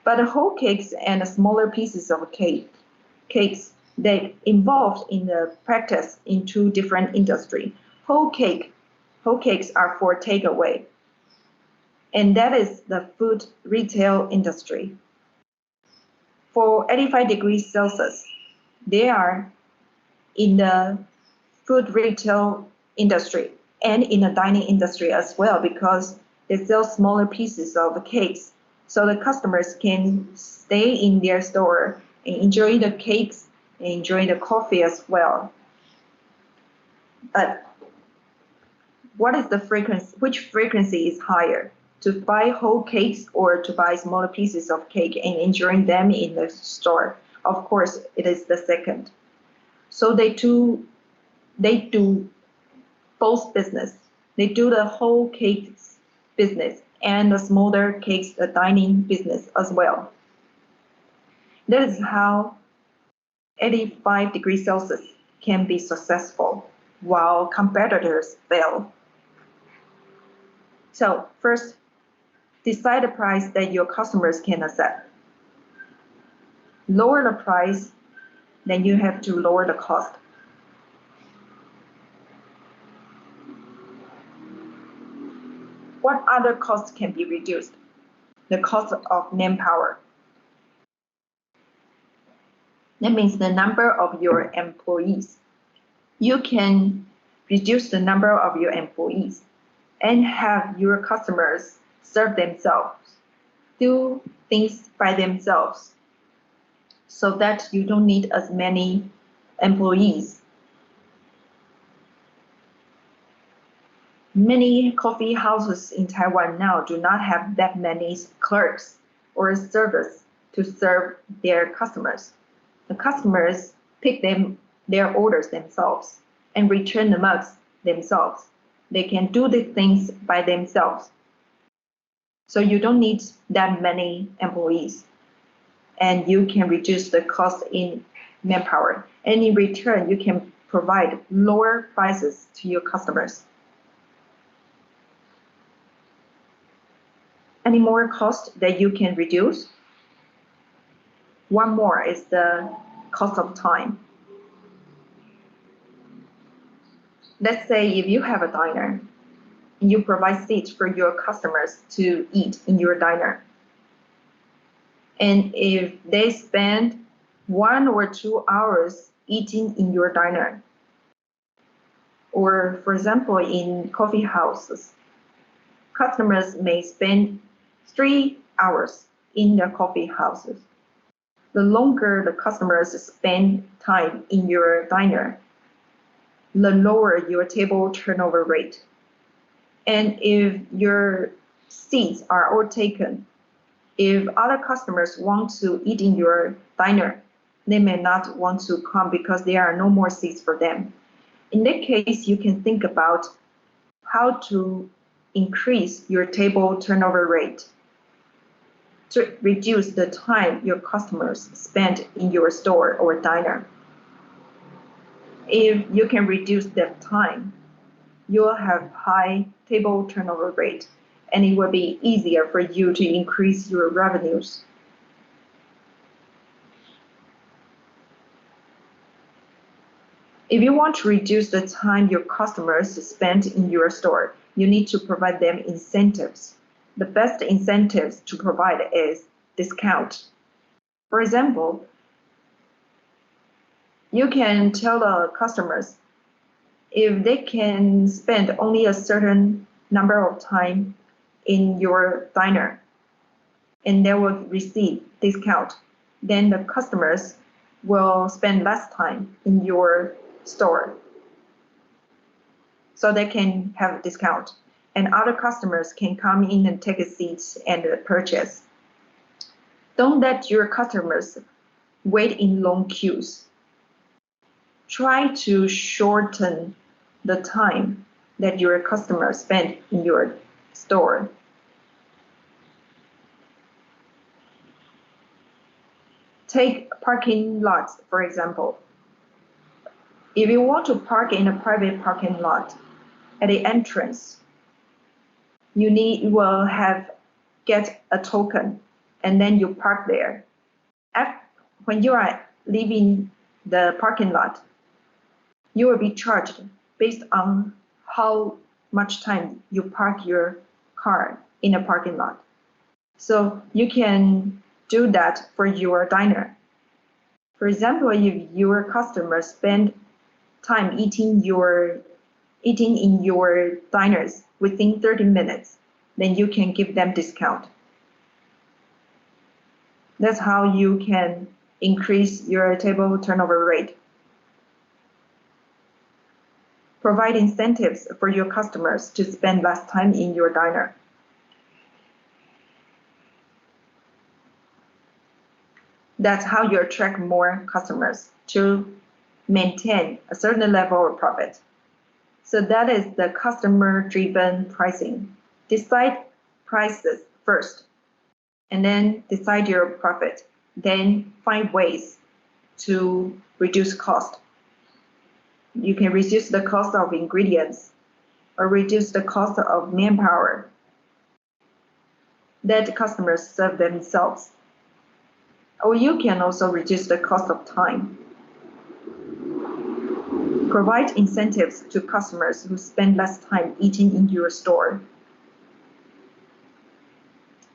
But the whole cakes and the smaller pieces of cakes, they involved in the practice in two different industries. Whole cakes are for takeaway, and that is the food retail industry. For 85 degrees Celsius, They are in the food retail industry and in the dining industry as well, because they sell smaller pieces of cakes. So the customers can stay in their store and enjoy the cakes and enjoy the coffee as well. But what is the frequency? Which frequency is higher? To buy whole cakes or to buy smaller pieces of cake and enjoying them in the store? Of course, it is the second. So they do both business. They do the whole cakes business and the smaller cakes, the dining business as well. That is how 85 degrees Celsius can be successful while competitors fail. So first, decide the price that your customers can accept. Lower the price, then you have to lower the cost. What other costs can be reduced? The cost of manpower. That means the number of your employees. You can reduce the number of your employees and have your customers serve themselves, do things by themselves, so that you don't need as many employees. Many coffee houses in Taiwan now do not have that many clerks or servers to serve their customers. The customers pick their orders themselves and return the mugs themselves. They can do the things by themselves. So you don't need that many employees, and you can reduce the cost in manpower. And in return, you can provide lower prices to your customers. Any more cost that you can reduce? One more is the cost of time. Let's say if you have a diner, and you provide seats for your customers to eat in your diner. And if they spend 1 or 2 hours eating in your diner, or for example, in coffee houses, customers may spend 3 hours in the coffee houses. The longer the customers spend time in your diner, the lower your table turnover rate. And if your seats are all taken, if other customers want to eat in your diner, they may not want to come because there are no more seats for them. In that case, you can think about how to increase your table turnover rate to reduce the time your customers spend in your store or diner. If you can reduce that time, you will have high table turnover rate, and it will be easier for you to increase your revenues. If you want to reduce the time your customers spend in your store, you need to provide them incentives. The best incentives to provide is discount. For example, you can tell the customers if they can spend only a certain number of time in your diner and they will receive discount, then the customers will spend less time in your store, so they can have a discount, and other customers can come in and take a seat and purchase. Don't let your customers wait in long queues. Try to shorten the time that your customers spend in your store. Take parking lots, for example. If you want to park in a private parking lot, at the entrance, you will get a token, and then you park there. When you are leaving the parking lot, you will be charged based on how much time you park your car in a parking lot. So you can do that for your diner. For example, if your customers spend time eating in your diners within 30 minutes, then you can give them discount. That's how you can increase your table turnover rate. Provide incentives for your customers to spend less time in your diner. That's how you attract more customers to maintain a certain level of profit. So that is the customer-driven pricing. Decide prices first, and then decide your profit. Then find ways to reduce cost. You can reduce the cost of ingredients or reduce the cost of manpower. Let customers serve themselves. Or you can also reduce the cost of time. Provide incentives to customers who spend less time eating in your store.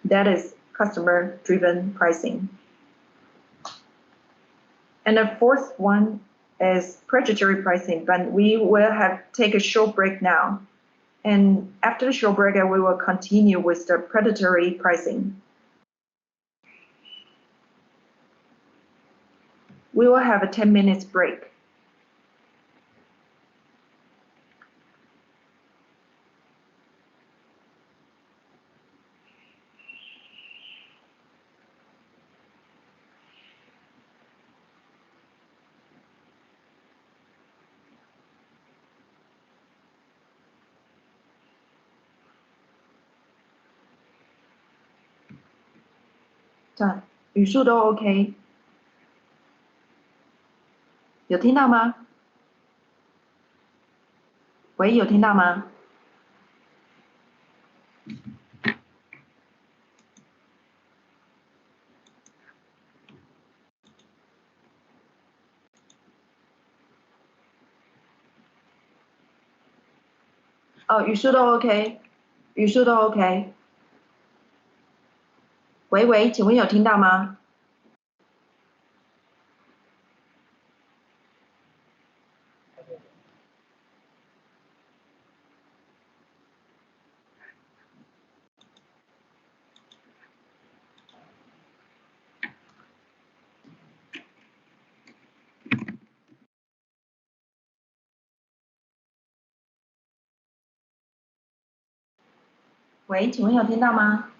That is customer-driven pricing. And the fourth one is predatory pricing, but we will take a short break now. And after the short break, we will continue with the predatory pricing. We will have a 10 minutes break.这语速都 OK， 有听到吗？喂，有听到吗？哦，语速都 OK， 语速都 OK。喂喂，请问有听到吗？喂，请问有听到吗？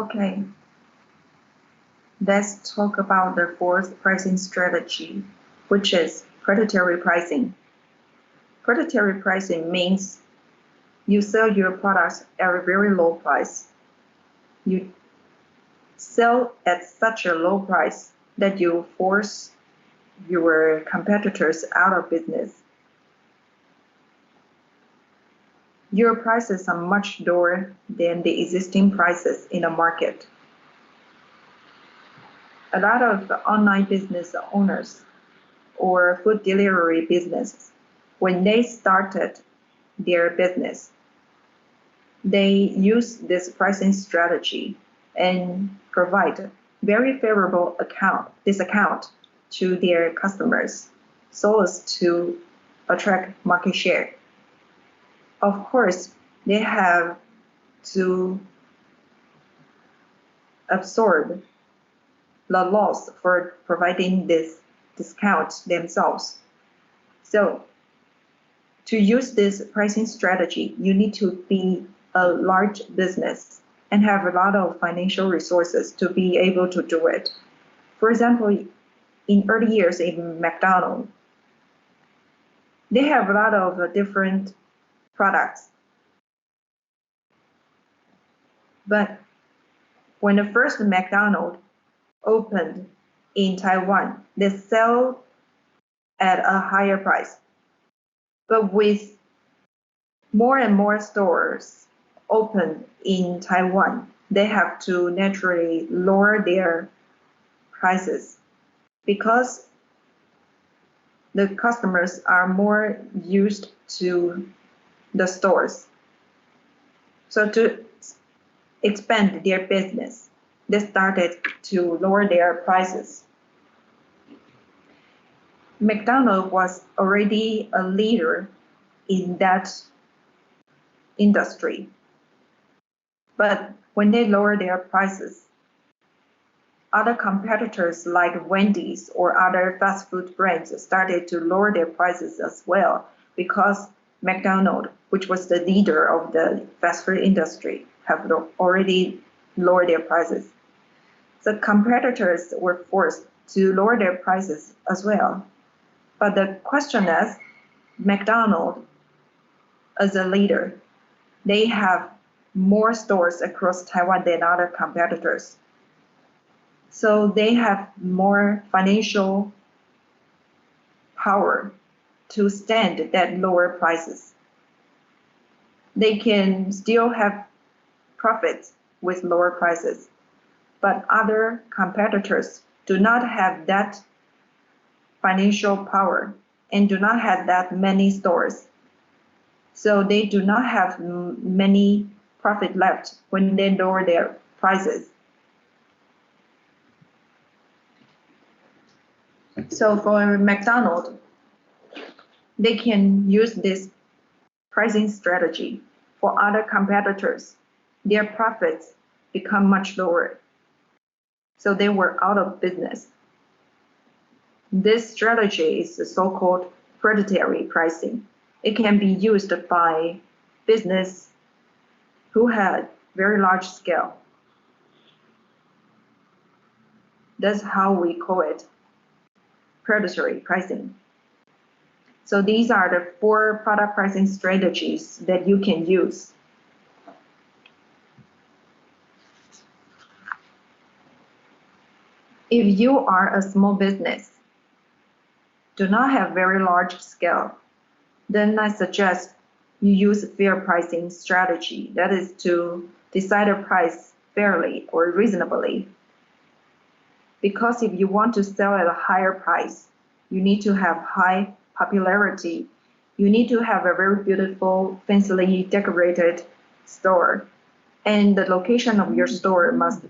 Okay, let's talk about the fourth pricing strategy, which is predatory pricing. Predatory pricing means you sell your products at a very low price. You sell at such a low price that you force your competitors out of business. Your prices are much lower than the existing prices in the market. A lot of online business owners or food delivery businesses, when they started their business, they use this pricing strategy and provide very favorable discount to their customers so as to attract market share. Of course, they have to absorb the loss for providing this discount themselves. So to use this pricing strategy, you need to be a large business and have a lot of financial resources to be able to do it. For example, in early years in McDonald's, they have a lot of different products. But when the first McDonald's opened in Taiwan, they sell at a higher price. But with more and more stores open in Taiwan, they have to naturally lower their prices because the customers are more used to the stores. So to expand their business, they started to lower their prices. McDonald's was already a leader in that industry. But when they lower their prices, other competitors like Wendy's or other fast food brands started to lower their prices as well because McDonald's, which was the leader of the fast food industry, have already lowered their prices. So competitors were forced to lower their prices as well. But the question is, McDonald's, as a leader, they have more stores across Taiwan than other competitors. So they have more financial power to stand that lower prices. They can still have profits with lower prices, but other competitors do not have that financial power and do not have that many stores. So they do not have many profit left when they lower their prices. So for McDonald's, they can use this pricing strategy. For other competitors, their profits become much lower. So they were out of business. This strategy is the so-called predatory pricing. It can be used by business who had very large scale. That's how we call it predatory pricing. So these are the 4 product pricing strategies that you can use. If you are a small business, do not have very large scale, then I suggest you use fair pricing strategy. That is to decide a price fairly or reasonably. Because if you want to sell at a higher price, you need to have high popularity. You need to have a very beautiful, fancily decorated store. And the location of your store must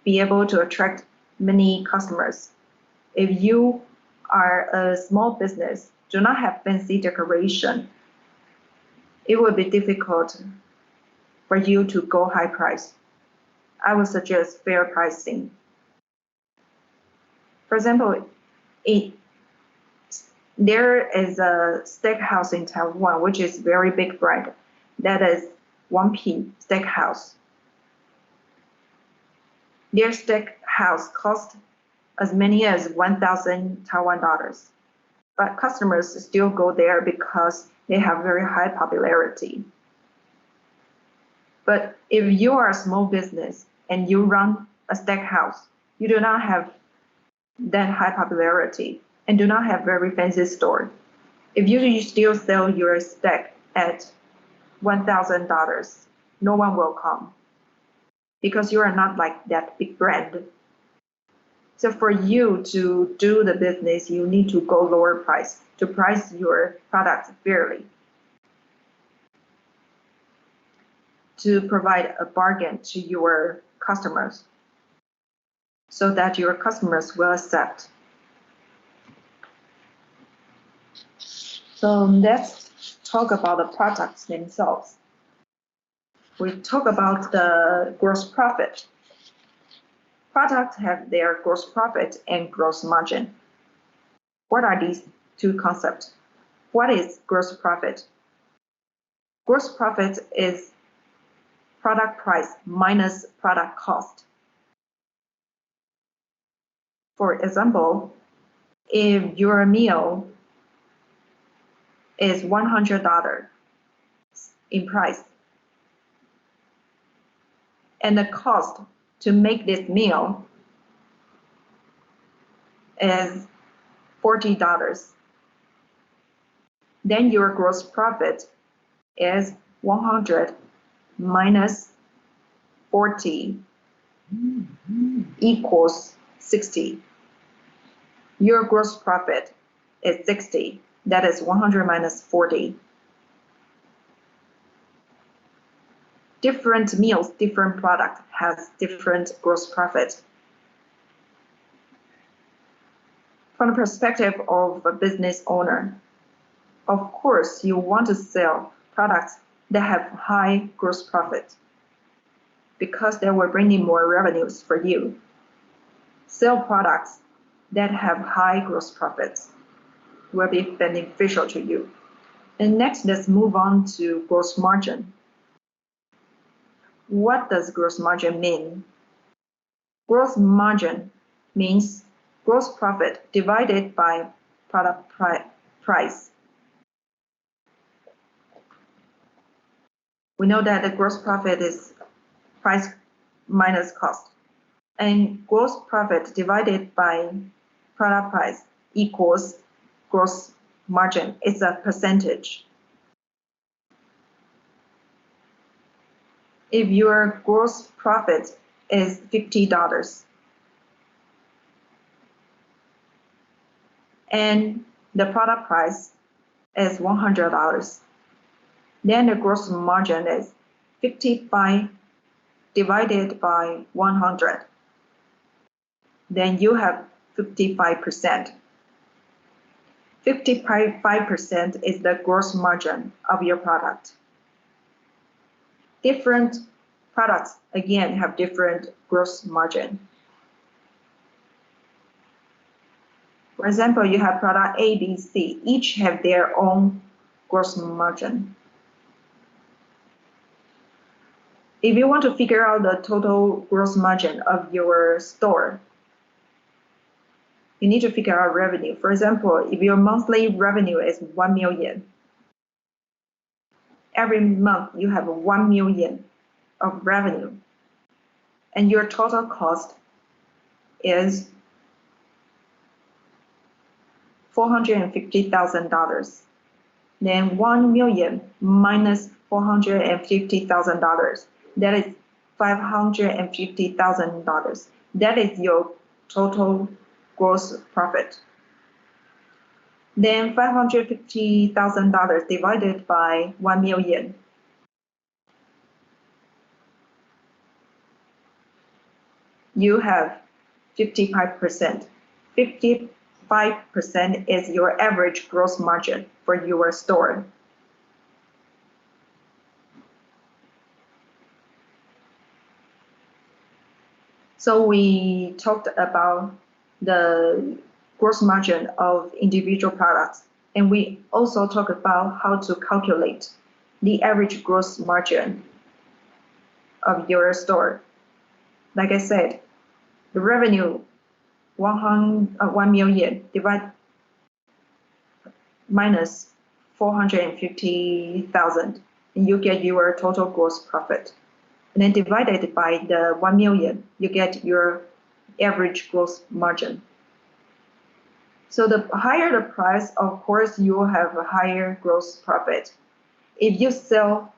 be able to attract many customers. If you are a small business, do not have fancy decoration, it will be difficult for you to go high price. I would suggest fair pricing. For example, there is a steakhouse in Taiwan, which is very big brand. That is 1P Steakhouse. Their steakhouse costs as many as 1,000 Taiwan dollars. But customers still go there because they have very high popularity. But if you are a small business and you run a steakhouse, you do not have that high popularity and do not have very fancy store. If you still sell your steak at $1,000, no one will come because you are not like that big brand. So for you to do the business, you need to go lower price to price your products fairly, to provide a bargain to your customers so that your customers will accept. So let's talk about the products themselves. We talk about the gross profit. Products have their gross profit and gross margin. What are these two concepts? What is gross profit? Gross profit is product price minus product cost. For example, if your meal is $100 in price, and the cost to make this meal is $40, then your gross profit is 100 minus 40 equals 60. Your gross profit is 60. That is 100 minus 40. Different meals, different product has different gross profit. From the perspective of a business owner, of course, you want to sell products that have high gross profit because they will bring in more revenues for you. Sell products that have high gross profits will be beneficial to you. And next, let's move on to gross margin. What does gross margin mean? Gross margin means gross profit divided by product price. We know that the gross profit is price minus cost, and gross profit divided by product price equals gross margin. It's a percentage. If your gross profit is $50 and the product price is $100, then the gross margin is 55 divided by 100. Then you have 55%. 55% is the gross margin of your product. Different products, again, have different gross margin. For example, you have product A, B, C. Each have their own gross margin. If you want to figure out the total gross margin of your store, you need to figure out revenue. For example, if your monthly revenue is 1 million, every month you have 1 million of revenue, and your total cost is $450,000. Then 1 million minus $450,000, that is $550,000. That is your total gross profit. Then $550,000 divided by 1 million. You have 55%. 55% is your average gross margin for your store. So we talked about the gross margin of individual products, and we also talk about how to calculate the average gross margin of your store. Like I said, the revenue 1 million divide minus 450,000, and you get your total gross profit. And then divided by the 1 million, you get your average gross margin. So the higher the price, of course, you will have a higher gross profit. If you sell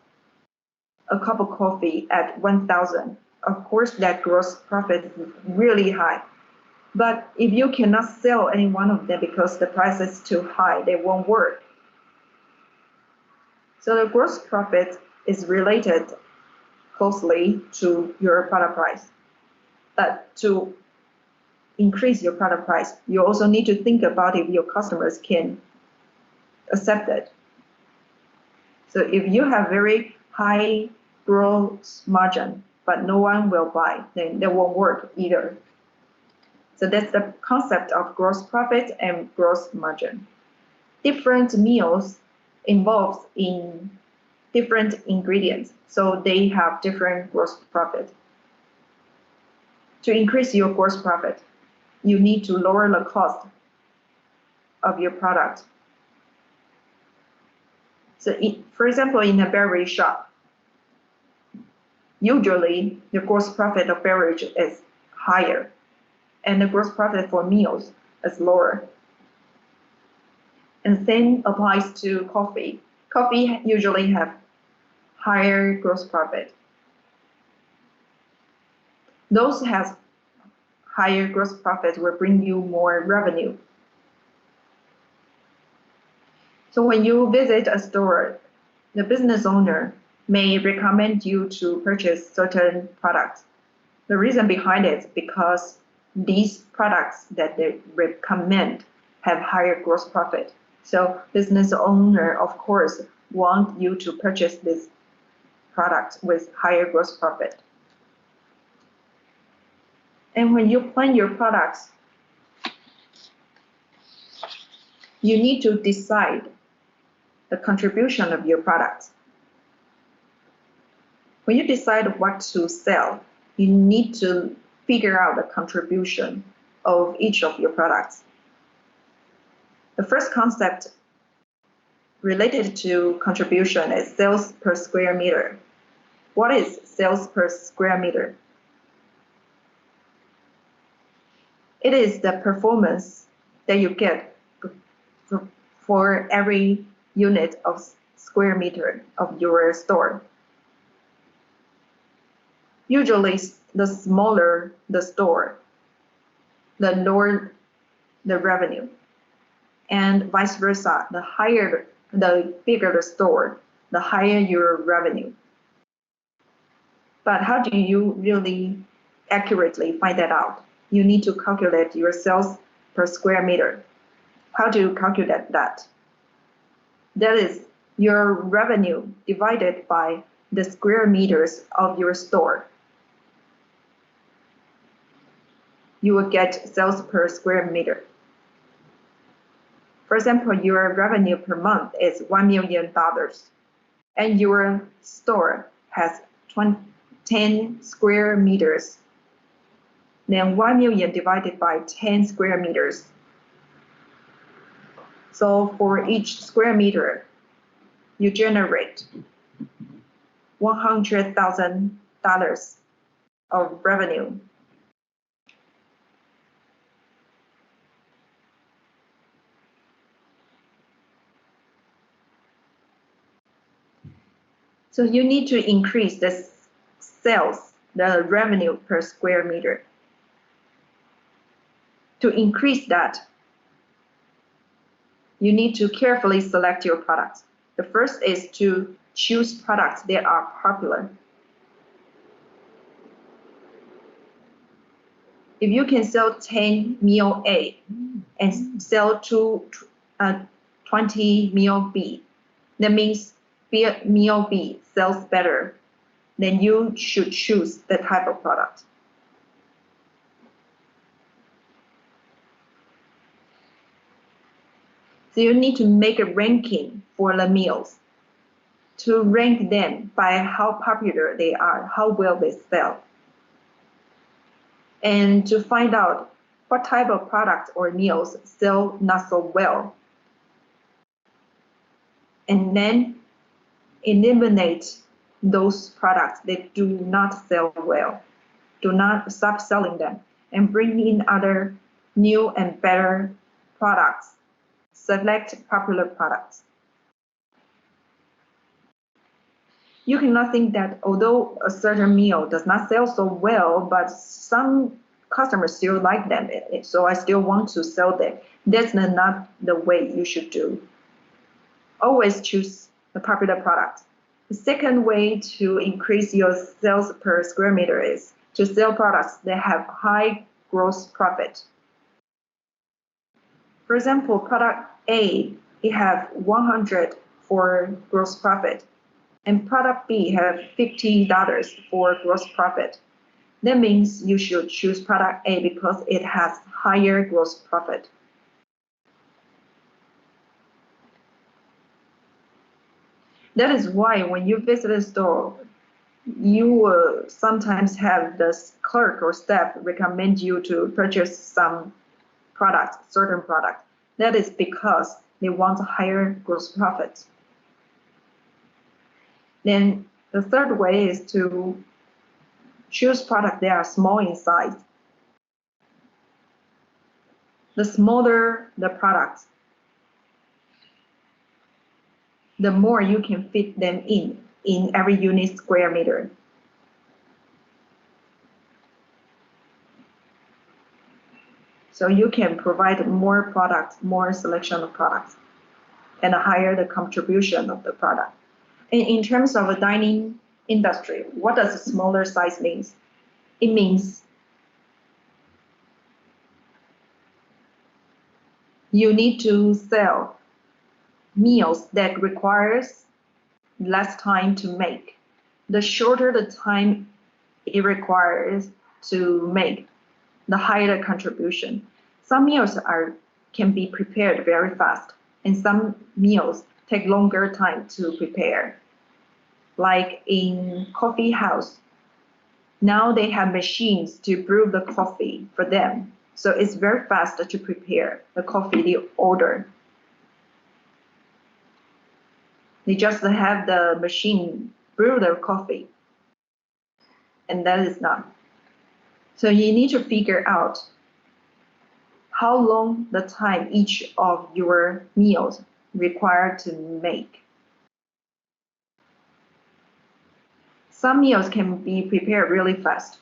a cup of coffee at 1,000, of course, that gross profit is really high. But if you cannot sell any one of them because the price is too high, they won't work. So the gross profit is related closely to your product price. But to increase your product price, you also need to think about if your customers can accept it. So if you have very high gross margin, but no one will buy, then that won't work either. So that's the concept of gross profit and gross margin. Different meals involved in different ingredients, so they have different gross profit. To increase your gross profit, you need to lower the cost of your product. So for example, in a beverage shop, usually the gross profit of beverage is higher, and the gross profit for meals is lower. And same applies to coffee. Coffee usually have higher gross profit. Those has higher gross profit will bring you more revenue. So when you visit a store, the business owner may recommend you to purchase certain products. The reason behind it is because these products that they recommend have higher gross profit. So business owner, of course, want you to purchase this product with higher gross profit. And when you plan your products, you need to decide the contribution of your products. When you decide what to sell, you need to figure out the contribution of each of your products. The first concept related to contribution is sales per square meter. What is sales per square meter? It is the performance that you get for every unit of square meter of your store. Usually, the smaller the store, the lower the revenue, and vice versa. The bigger the store, the higher your revenue. But how do you really accurately find that out? You need to calculate your sales per square meter. How do you calculate that? That is your revenue divided by the square meters of your store. You will get sales per square meter. For example, your revenue per month is $1 million, and your store has 10 square meters. Then 1 million divided by 10 square meters. So for each square meter, you generate $100,000 of revenue. So you need to increase the sales, the revenue per square meter. To increase that, you need to carefully select your products. The first is to choose products that are popular. If you can sell 10 meal A and sell 20 meal B, that means meal B sells better, then you should choose that type of product. So you need to make a ranking for the meals to rank them by how popular they are, how well they sell. and to find out what type of products or meals sell not so well, and then eliminate those products that do not sell well. Do not stop selling them and bring in other new and better products. Select popular products. You cannot think that although a certain meal does not sell so well, but some customers still like them, so I still want to sell them. That's not the way you should do. Always choose the popular product. The second way to increase your sales per square meter is to sell products that have high gross profit. For example, product A, it have 100 for gross profit, and product B have $50 for gross profit. That means you should choose product A because it has higher gross profit. That is why when you visit a store, you will sometimes have the clerk or staff recommend you to purchase some product, certain product. That is because they want higher gross profit. Then the third way is to choose products that are small in size. The smaller the product, the more you can fit them in every unit square meter. So you can provide more products, more selection of products, and higher the contribution of the product. And in terms of a dining industry, what does a smaller size mean? It means you need to sell meals that requires less time to make. The shorter the time it requires to make, the higher the contribution. Some meals can be prepared very fast, and some meals take longer time to prepare. Like in coffee house, now they have machines to brew the coffee for them. So it's very fast to prepare the coffee they order. They just have the machine brew their coffee, and that is done. So you need to figure out how long the time each of your meals require to make. Some meals can be prepared really fast.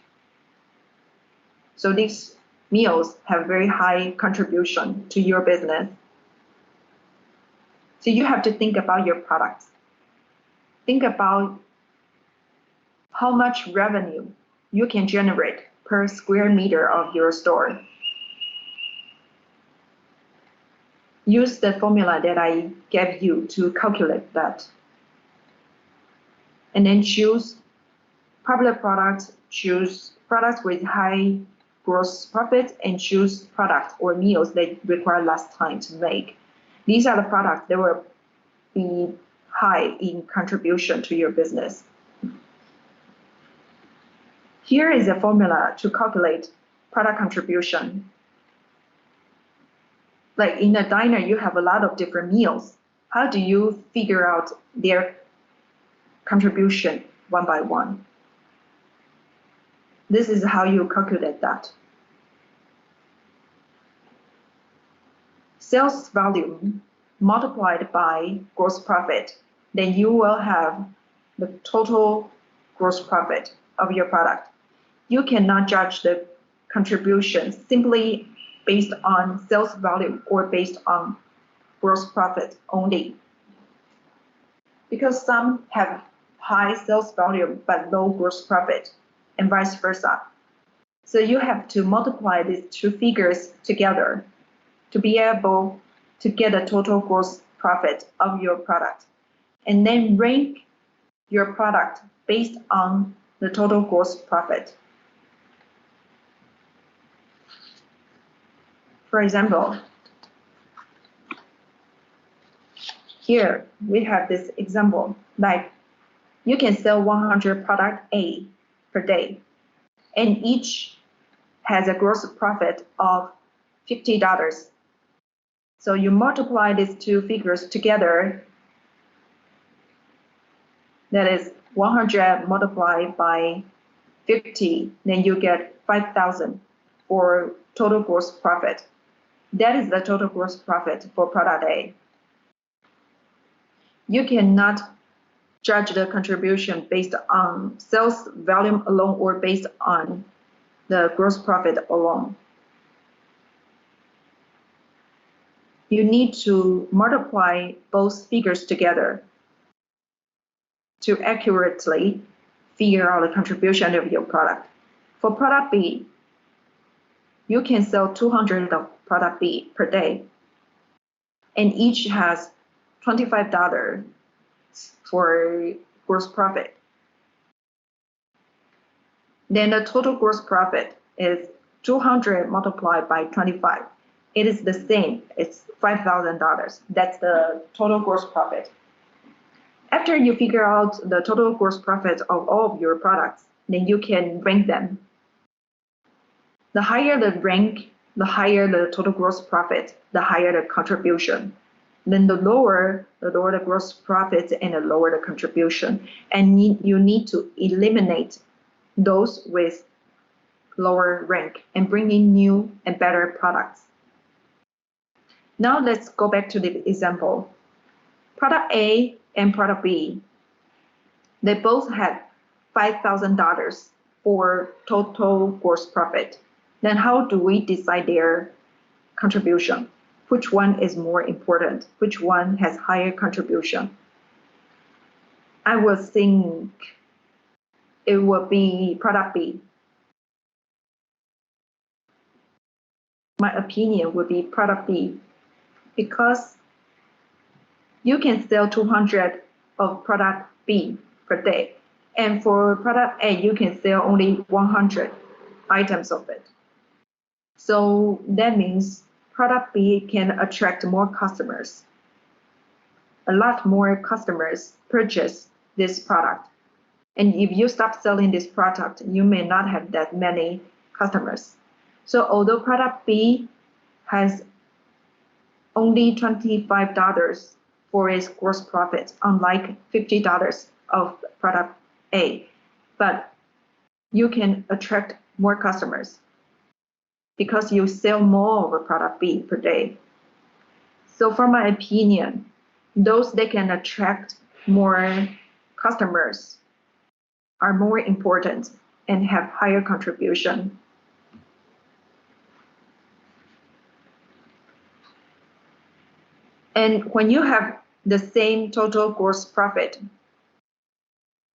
So these meals have very high contribution to your business. So you have to think about your products. Think about how much revenue you can generate per square meter of your store. Use the formula that I gave you to calculate that. And then choose popular products, choose products with high gross profit, and choose products or meals that require less time to make. These are the products that will be high in contribution to your business. Here is a formula to calculate product contribution. Like in a diner, you have a lot of different meals. How do you figure out their contribution one by one? This is how you calculate that. Sales volume multiplied by gross profit, then you will have the total gross profit of your product. You cannot judge the contribution simply based on sales volume or based on gross profit only, because some have high sales volume but low gross profit, and vice versa. So you have to multiply these two figures together to be able to get a total gross profit of your product, and then rank your product based on the total gross profit. For example, here we have this example, like you can sell 100 product A per day, and each has a gross profit of $50. So you multiply these two figures together, that is 100 multiplied by 50, then you get 5,000 for total gross profit. That is the total gross profit for product A. You cannot judge the contribution based on sales volume alone or based on the gross profit alone. You need to multiply both figures together to accurately figure out the contribution of your product. For product B, you can sell 200 of product B per day, and each has $25 for gross profit. Then the total gross profit is 200 multiplied by 25. It is the same, it's $5,000. That's the total gross profit. After you figure out the total gross profit of all of your products, then you can rank them. The higher the rank, the higher the total gross profit, the higher the contribution. Then the lower the gross profit and the lower the contribution. And you need to eliminate those with lower rank and bring in new and better products. Now let's go back to the example. Product A and product B, they both had $5,000 for total gross profit. Then how do we decide their contribution? Which one is more important? Which one has higher contribution? I would think it would be product B. My opinion would be product B, because you can sell 200 of product B per day. And for product A, you can sell only 100 items of it. So that means product B can attract more customers. A lot more customers purchase this product. And if you stop selling this product, you may not have that many customers. So although product B has only $25 for its gross profit, unlike $50 of product A, but you can attract more customers because you sell more of a product B per day. So for my opinion, those that can attract more customers are more important and have higher contribution. And when you have the same total gross profit,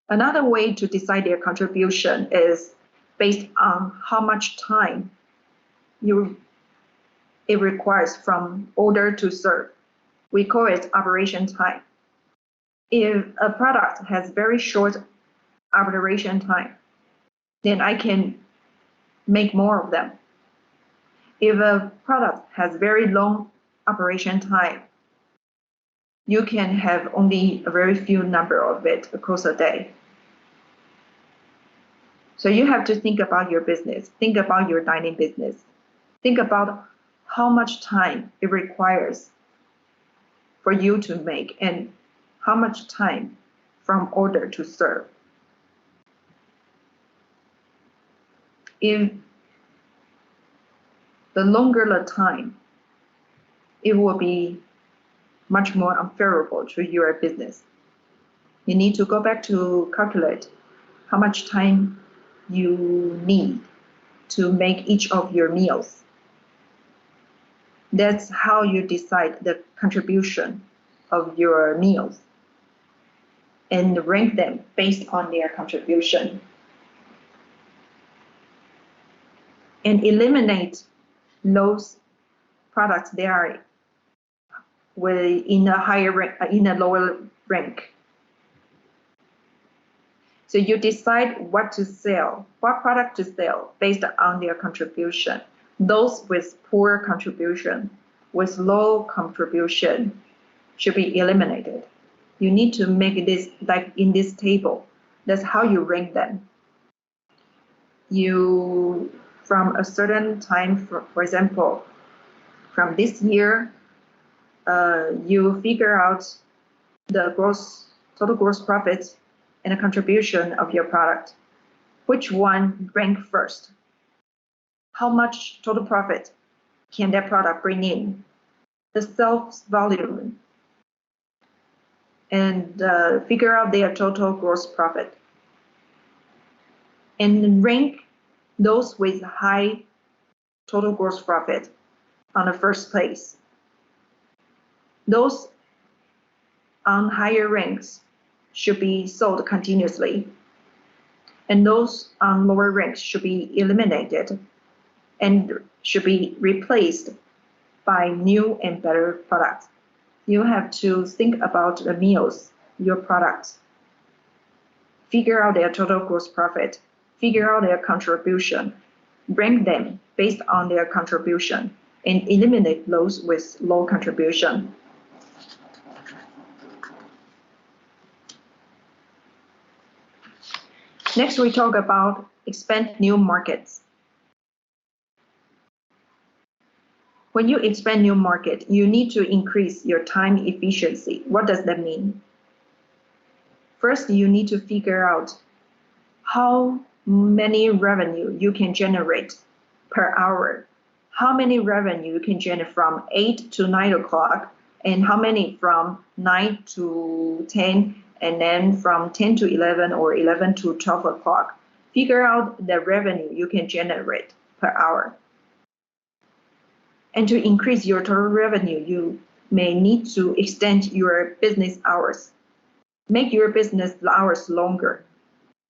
another way to decide their contribution is based on how much time it requires from order to serve. We call it operation time. If a product has very short operation time, then I can make more of them. If a product has very long operation time, you can have only a very few number of it across a day. So you have to think about your business, think about your dining business, think about how much time it requires for you to make and how much time from order to serve. If the longer the time, it will be much more unfavorable to your business. You need to go back to calculate how much time you need to make each of your meals. That's how you decide the contribution of your meals and rank them based on their contribution. And eliminate those products that are in a higher rank, in a lower rank. So you decide what to sell, what product to sell based on their contribution. Those with poor contribution, with low contribution, should be eliminated. You need to make this like in this table. That's how you rank them. from a certain time, for example, from this year, you figure out the total gross profit and the contribution of your product. Which one rank first? How much total profit can that product bring in? The sales volume, and figure out their total gross profit. And rank those with high total gross profit on the first place. Those on higher ranks should be sold continuously, and those on lower ranks should be eliminated and should be replaced by new and better products. You have to think about the meals, your products, figure out their total gross profit, figure out their contribution, rank them based on their contribution, and eliminate those with low contribution. Next, we talk about expand new markets. When you expand new market, you need to increase your time efficiency. What does that mean? First, you need to figure out how many revenue you can generate per hour, how many revenue you can generate from 8 to 9 o'clock, and how many from 9 to 10, and then from 10 to 11 or 11 to 12 o'clock. Figure out the revenue you can generate per hour. And to increase your total revenue, you may need to extend your business hours. Make your business hours longer.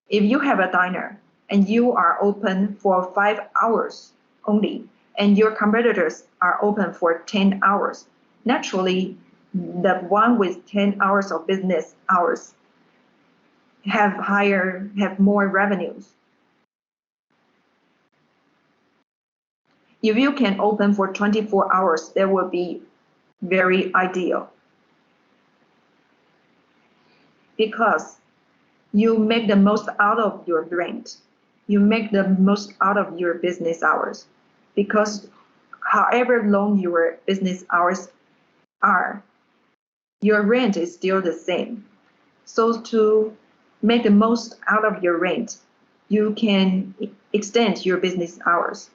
If you have a diner and you are open for 5 hours only, and your competitors are open for 10 hours, naturally, the one with 10 hours of business hours have more revenues. If you can open for 24 hours, that would be very ideal, because you make the most out of your rent. You make the most out of your business hours, because however long your business hours are, your rent is still the same. So to make the most out of your rent, you can extend your business hours,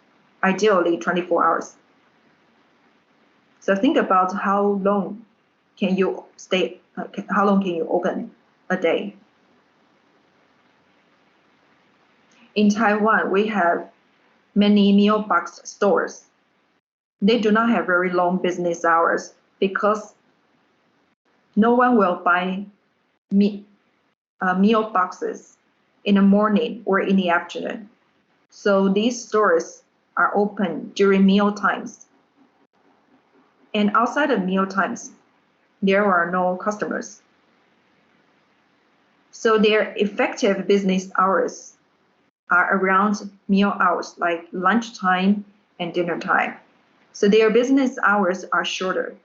ideally 24 hours. So think about how long can you stay, how long can you open a day. In Taiwan, we have many meal box stores. They do not have very long business hours because no one will buy meal boxes in the morning or in the afternoon. So these stores are open during meal times. And outside of meal times, there are no customers. So their effective business hours are around meal hours, like lunchtime and dinner time. So their business hours are shorter.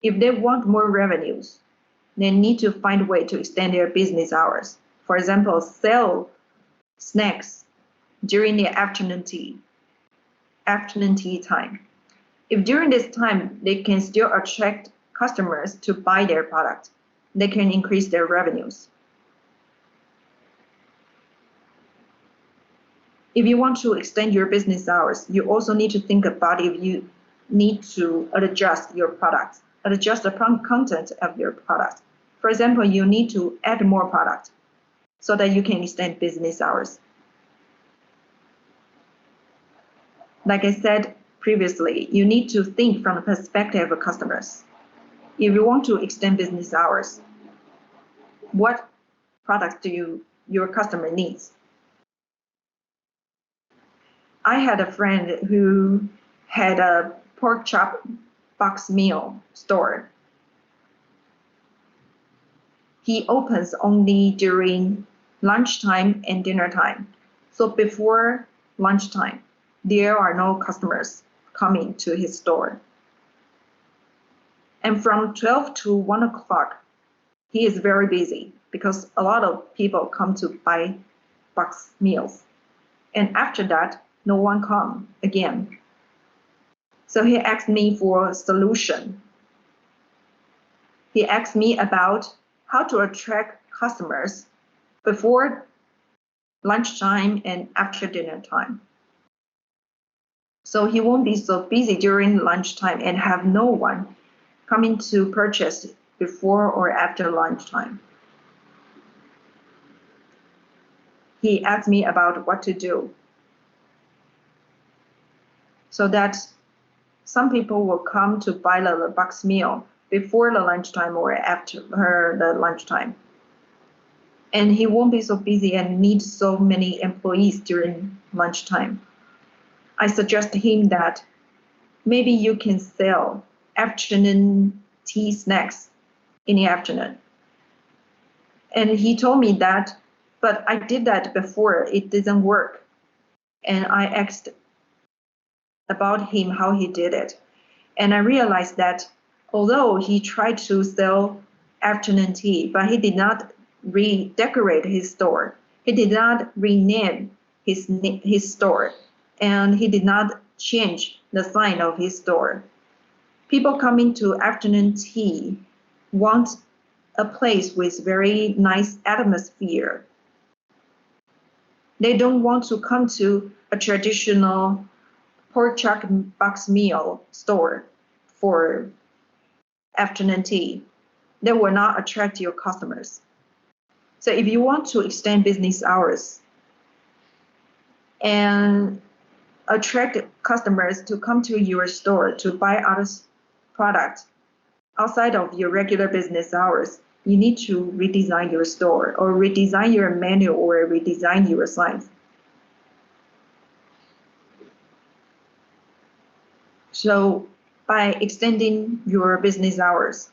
If they want more revenues, they need to find a way to extend their business hours. For example, sell snacks during the afternoon tea time. If during this time they can still attract customers to buy their product, they can increase their revenues. If you want to extend your business hours, you also need to think about if you need to adjust your product, adjust the content of your product. For example, you need to add more product so that you can extend business hours. Like I said previously, you need to think from the perspective of customers. If you want to extend business hours, what product do your customer needs? I had a friend who had a pork chop box meal store. He opens only during lunchtime and dinner time. So before lunchtime, there are no customers coming to his store. And from 12 to 1 o'clock, he is very busy because a lot of people come to buy box meals. And after that, no one come again. So he asked me for a solution. He asked me about how to attract customers before lunchtime and after dinner time. So he won't be so busy during lunchtime and have no one coming to purchase before or after lunchtime. He asked me about what to do so that some people will come to buy the box meal before the lunchtime or after the lunchtime. And he won't be so busy and need so many employees during lunchtime. I suggest him that maybe you can sell afternoon tea snacks in the afternoon. And he told me that, but I did that before, it didn't work. And I asked about him how he did it. And I realized that although he tried to sell afternoon tea, but he did not redecorate his store. He did not rename his store, and he did not change the sign of his store. People coming to afternoon tea want a place with very nice atmosphere. They don't want to come to a traditional pork chop box meal store for afternoon tea. That will not attract your customers. So if you want to extend business hours and attract customers to come to your store to buy other products outside of your regular business hours, you need to redesign your store or redesign your menu or redesign your signs. So by extending your business hours,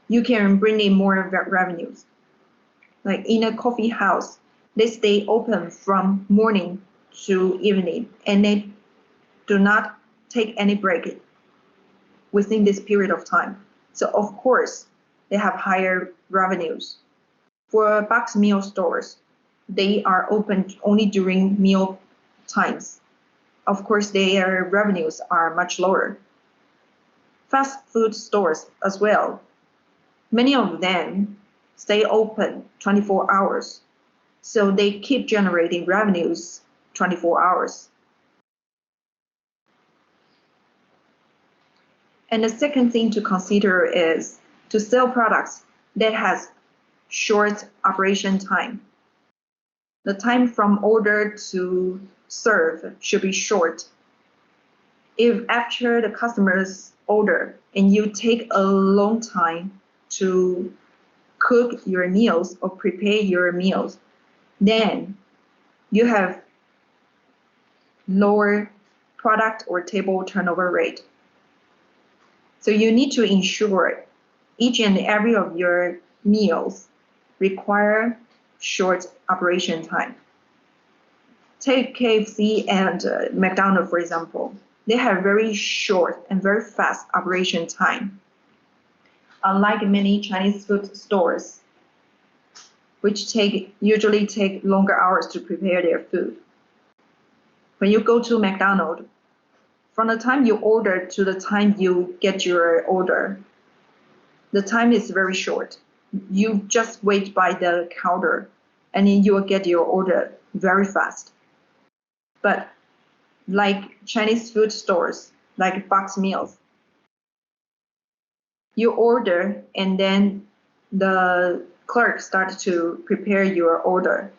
you can bring in more revenues. Like in a coffee house, they stay open from morning to evening, and they do not take any break within this period of time. So of course, they have higher revenues. For box meal stores, they are open only during meal times. Of course, their revenues are much lower. Fast food stores as well. Many of them stay open 24 hours, so they keep generating revenues 24 hours. And the second thing to consider is to sell products that has short operation time. The time from order to serve should be short. If after the customer's order and you take a long time to cook your meals or prepare your meals, then you have lower product or table turnover rate. So you need to ensure each and every of your meals require short operation time. Take KFC and McDonald's, for example. They have very short and very fast operation time. Unlike many Chinese food stores, which usually take longer hours to prepare their food. When you go to McDonald's, from the time you order to the time you get your order, the time is very short. You just wait by the counter and then you will get your order very fast. But like Chinese food stores, like box meals, you order and then the clerk starts to prepare your order.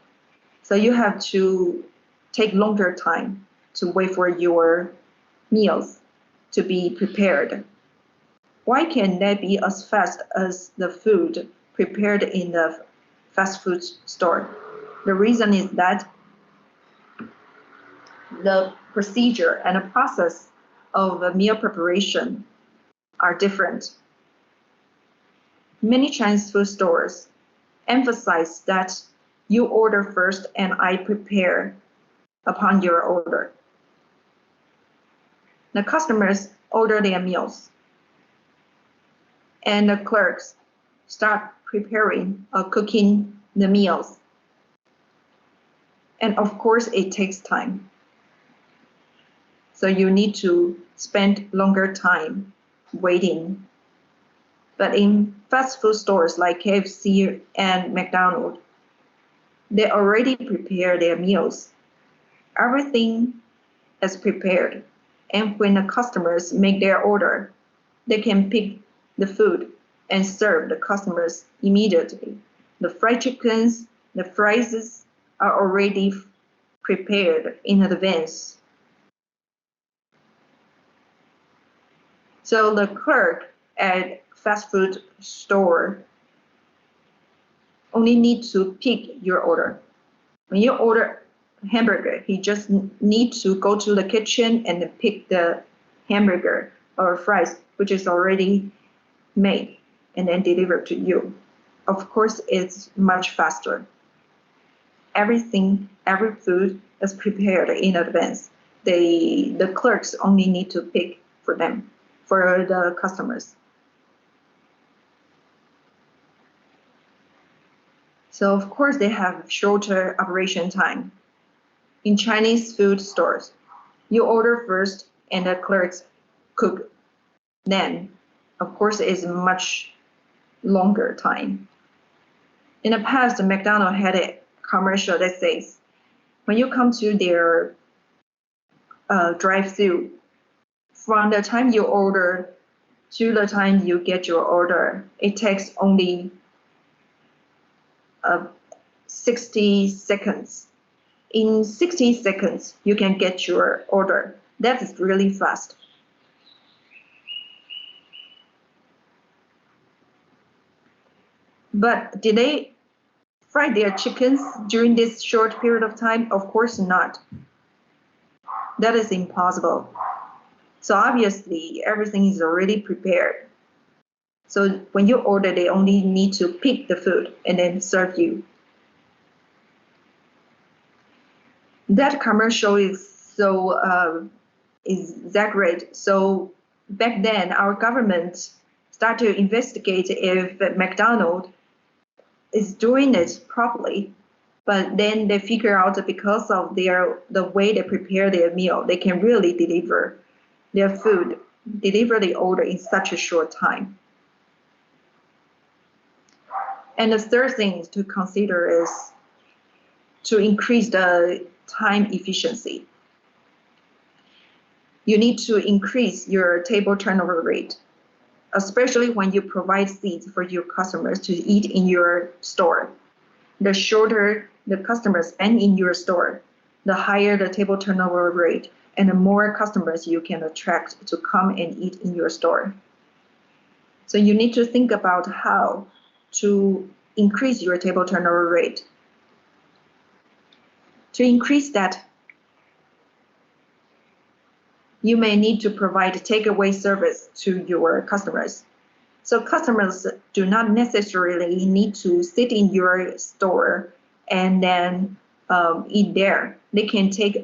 So you have to take longer time to wait for your meals to be prepared. Why can't that be as fast as the food prepared in the fast food store? The reason is that the procedure and the process of the meal preparation are different. Many Chinese food stores emphasize that you order first and I prepare upon your order. The customers order their meals and the clerks start preparing or cooking the meals. And of course, it takes time. So you need to spend longer time waiting. But in fast food stores like KFC and McDonald's, they already prepare their meals. Everything is prepared. And when the customers make their order, they can pick the food and serve the customers immediately. The fried chickens, the fries are already prepared in advance. So the clerk at fast food store only need to pick your order. When you order hamburger, he just need to go to the kitchen and pick the hamburger or fries, which is already made and then delivered to you. Of course, it's much faster. Every food is prepared in advance. The clerks only need to pick for them, for the customers. So of course they have shorter operation time. In Chinese food stores, you order first and the clerks cook. Then, of course, it's much longer time. In the past, McDonald's had a commercial that says, when you come to their drive-through, from the time you order to the time you get your order, it takes only 60 seconds. In 60 seconds, you can get your order. That is really fast. But did they fry their chickens during this short period of time? Of course not. That is impossible. So obviously, everything is already prepared. So when you order, they only need to pick the food and then serve you. That commercial is that great. So back then, our government started to investigate if McDonald's is doing it properly. But then they figure out that because of the way they prepare their meal, they can really deliver their food, deliver the order in such a short time. And the third thing to consider is to increase the time efficiency. You need to increase your table turnover rate, especially when you provide seats for your customers to eat in your store. The shorter the customers spend in your store, the higher the table turnover rate and the more customers you can attract to come and eat in your store. So you need to think about how to increase your table turnover rate. To increase that, you may need to provide takeaway service to your customers. So customers do not necessarily need to sit in your store and then eat there. They can take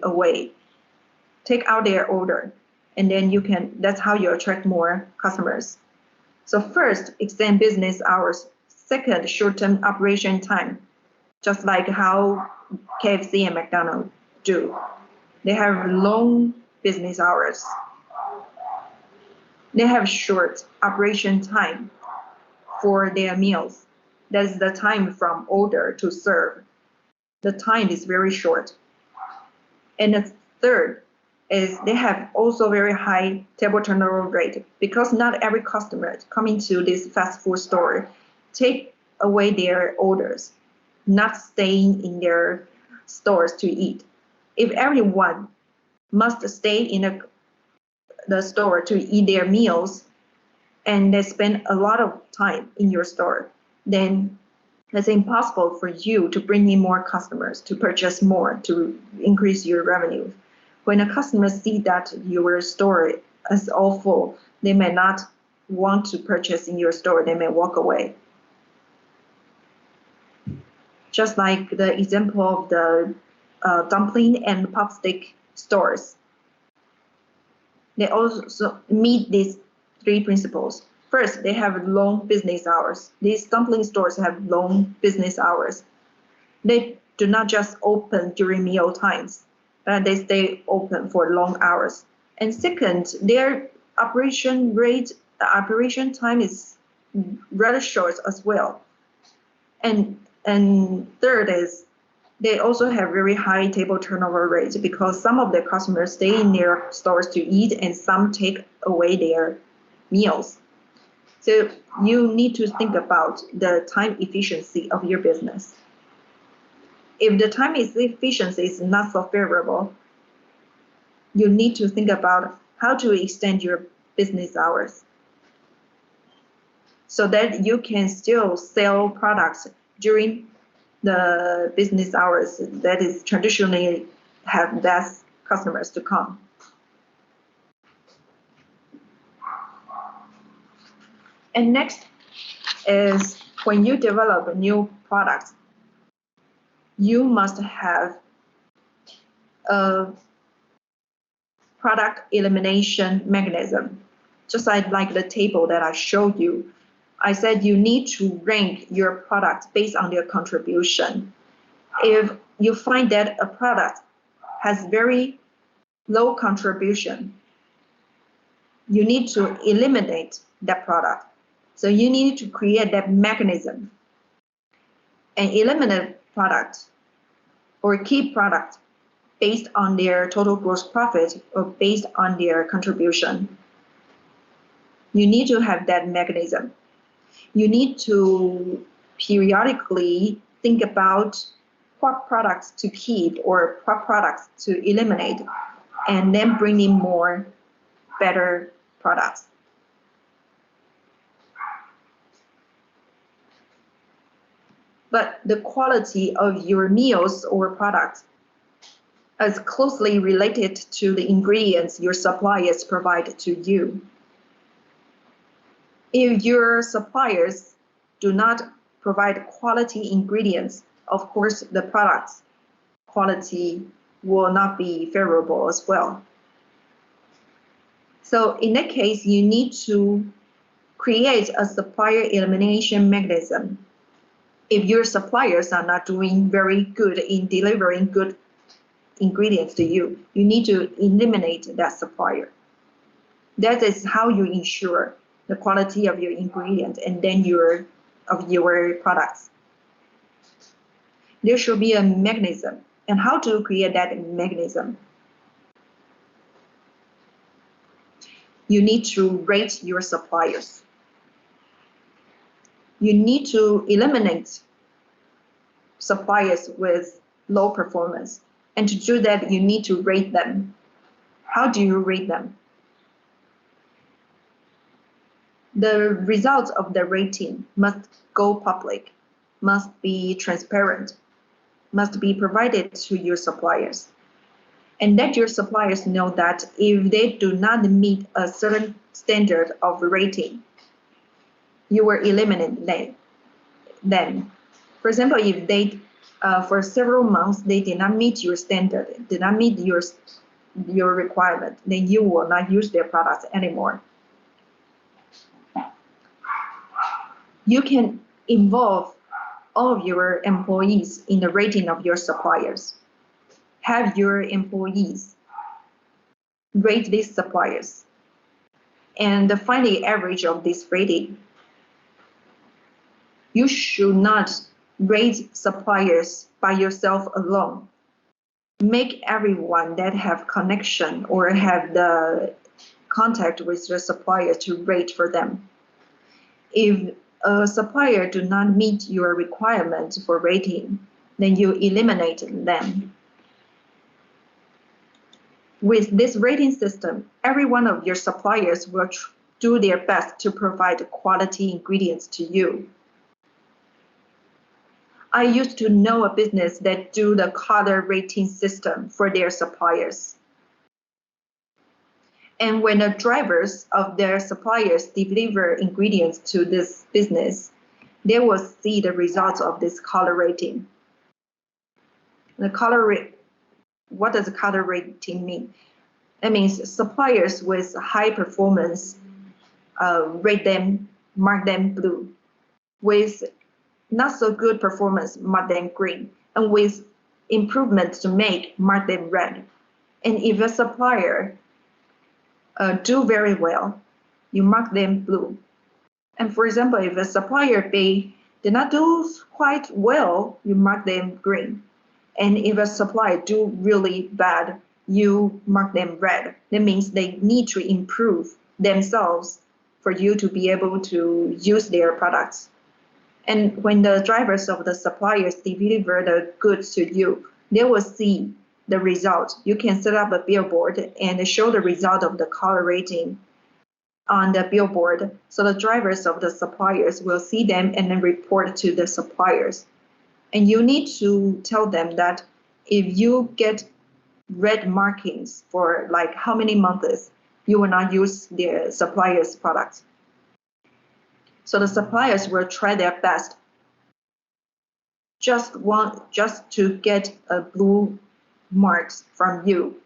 out their order, and then that's how you attract more customers. So first, extend business hours. Second, shorten operation time, just like how KFC and McDonald's do. They have long business hours. They have short operation time for their meals. That is the time from order to serve. The time is very short. And the third is they have also very high table turnover rate because not every customer coming to this fast food store take away their orders, not staying in their stores to eat. If everyone must stay in the store to eat their meals and they spend a lot of time in your store, then it's impossible for you to bring in more customers, to purchase more, to increase your revenue. When a customer see that your store is all full, they may not want to purchase in your store. They may walk away. Just like the example of the dumpling and popstick stores. They also meet these three principles. First, they have long business hours. These dumpling stores have long business hours. They do not just open during meal times, they stay open for long hours. And second, their operation time is rather short as well. And third is they also have very high table turnover rate because some of their customers stay in their stores to eat and some take away their meals. So you need to think about the time efficiency of your business. If the time efficiency is not so favorable, you need to think about how to extend your business hours so that you can still sell products during the business hours that is traditionally have less customers to come. And next is when you develop a new product, you must have a product elimination mechanism. Just like the table that I showed you, I said you need to rank your products based on their contribution. If you find that a product has very low contribution, you need to eliminate that product. So you need to create that mechanism and eliminate product or keep product based on their total gross profit or based on their contribution. You need to have that mechanism. You need to periodically think about what products to keep or what products to eliminate, and then bring in more better products. But the quality of your meals or products is closely related to the ingredients your suppliers provide to you. If your suppliers do not provide quality ingredients, of course, the product's quality will not be favorable as well. So in that case, you need to create a supplier elimination mechanism. If your suppliers are not doing very good in delivering good ingredients to you, you need to eliminate that supplier. That is how you ensure the quality of your ingredients and then of your products. There should be a mechanism. And how to create that mechanism? You need to rate your suppliers. You need to eliminate suppliers with low performance. And to do that, you need to rate them. How do you rate them? The results of the rating must go public, must be transparent, must be provided to your suppliers. And let your suppliers know that if they do not meet a certain standard of rating, you will eliminate them. For example, if they, for several months, they did not meet your standard, did not meet your requirement, then you will not use their products anymore. You can involve all of your employees in the rating of your suppliers. Have your employees rate these suppliers and find the average of this rating. You should not rate suppliers by yourself alone. Make everyone that have connection or have the contact with the supplier to rate for them. If a supplier do not meet your requirement for rating, then you eliminate them. With this rating system, every one of your suppliers will do their best to provide quality ingredients to you. I used to know a business that do the color rating system for their suppliers. And when the drivers of their suppliers deliver ingredients to this business, they will see the results of this color rating. What does color rating mean? That means suppliers with high performance rate them, mark them blue. With not so good performance, mark them green. And with improvements to make, mark them red. And if a supplier do very well, you mark them blue. And for example, if a supplier B did not do quite well, you mark them green. And if a supplier do really bad, you mark them red. That means they need to improve themselves for you to be able to use their products. And when the drivers of the suppliers deliver the goods to you, they will see the result. You can set up a billboard and show the result of the color rating on the billboard. So the drivers of the suppliers will see them and then report to the suppliers. And you need to tell them that if you get red markings for like how many months, you will not use the supplier's products. So the suppliers will try their best just to get a blue marks from you.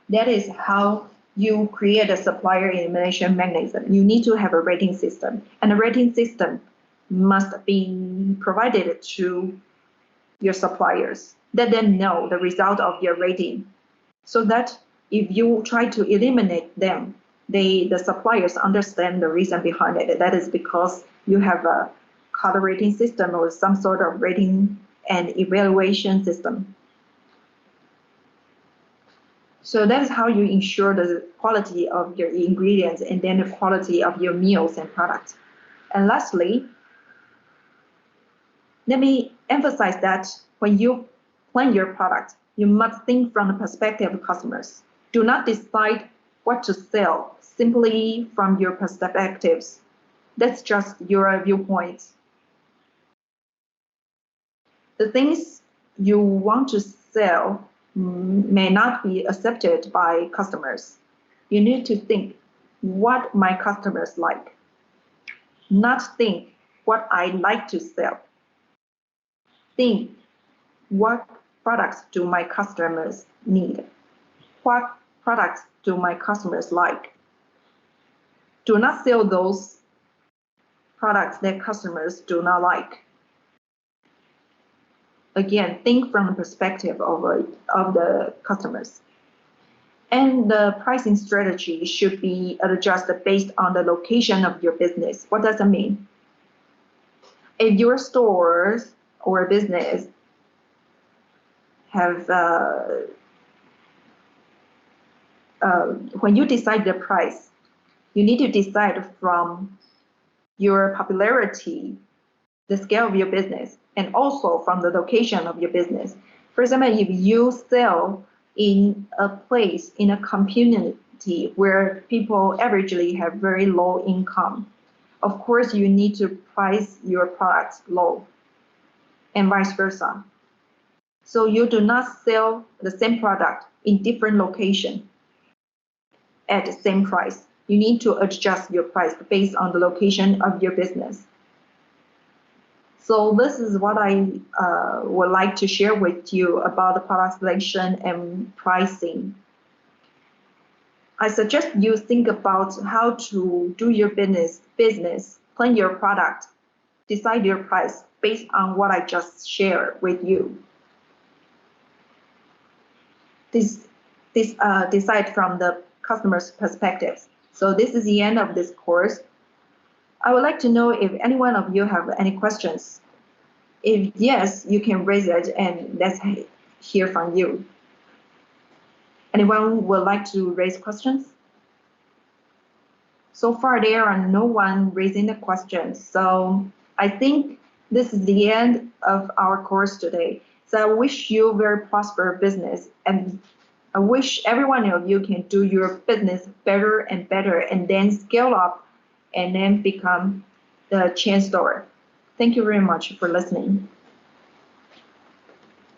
That is how you create a supplier elimination mechanism. You need to have a rating system, and a rating system must be provided to your suppliers. Let them know the result of your rating, so that if you try to eliminate them, the suppliers understand the reason behind it. That is because you have a color rating system or some sort of rating and evaluation system. So that's how you ensure the quality of your ingredients and then the quality of your meals and products. And lastly, let me emphasize that when you plan your product, you must think from the perspective of customers. Do not decide what to sell simply from your perspectives. That's just your viewpoints. The things you want to sell may not be accepted by customers. You need to think what my customers like, not think what I like to sell. Think what products do my customers need? What products do my customers like? Do not sell those products that customers do not like. Again, think from the perspective of the customers. And the pricing strategy should be adjusted based on the location of your business. What does that mean? If your stores or business have, when you decide the price, you need to decide from your popularity, the scale of your business, and also from the location of your business. For example, if you sell in a place, in a community where people averagely have very low income, of course, you need to price your products low, and vice versa. So you do not sell the same product in different locations at the same price. You need to adjust your price based on the location of your business. So this is what I would like to share with you about the product selection and pricing. I suggest you think about how to do your business, plan your product, decide your price based on what I just shared with you. Decide from the customer's perspective. So this is the end of this course. I would like to know if any one of you have any questions. If yes, you can raise it and let's hear from you. Anyone would like to raise questions? So far, there are no one raising the questions. So I think this is the end of our course today. So I wish you very prosperous business, and I wish every one of you can do your business better and better, and then scale up and then become the chain store. Thank you very much for listening.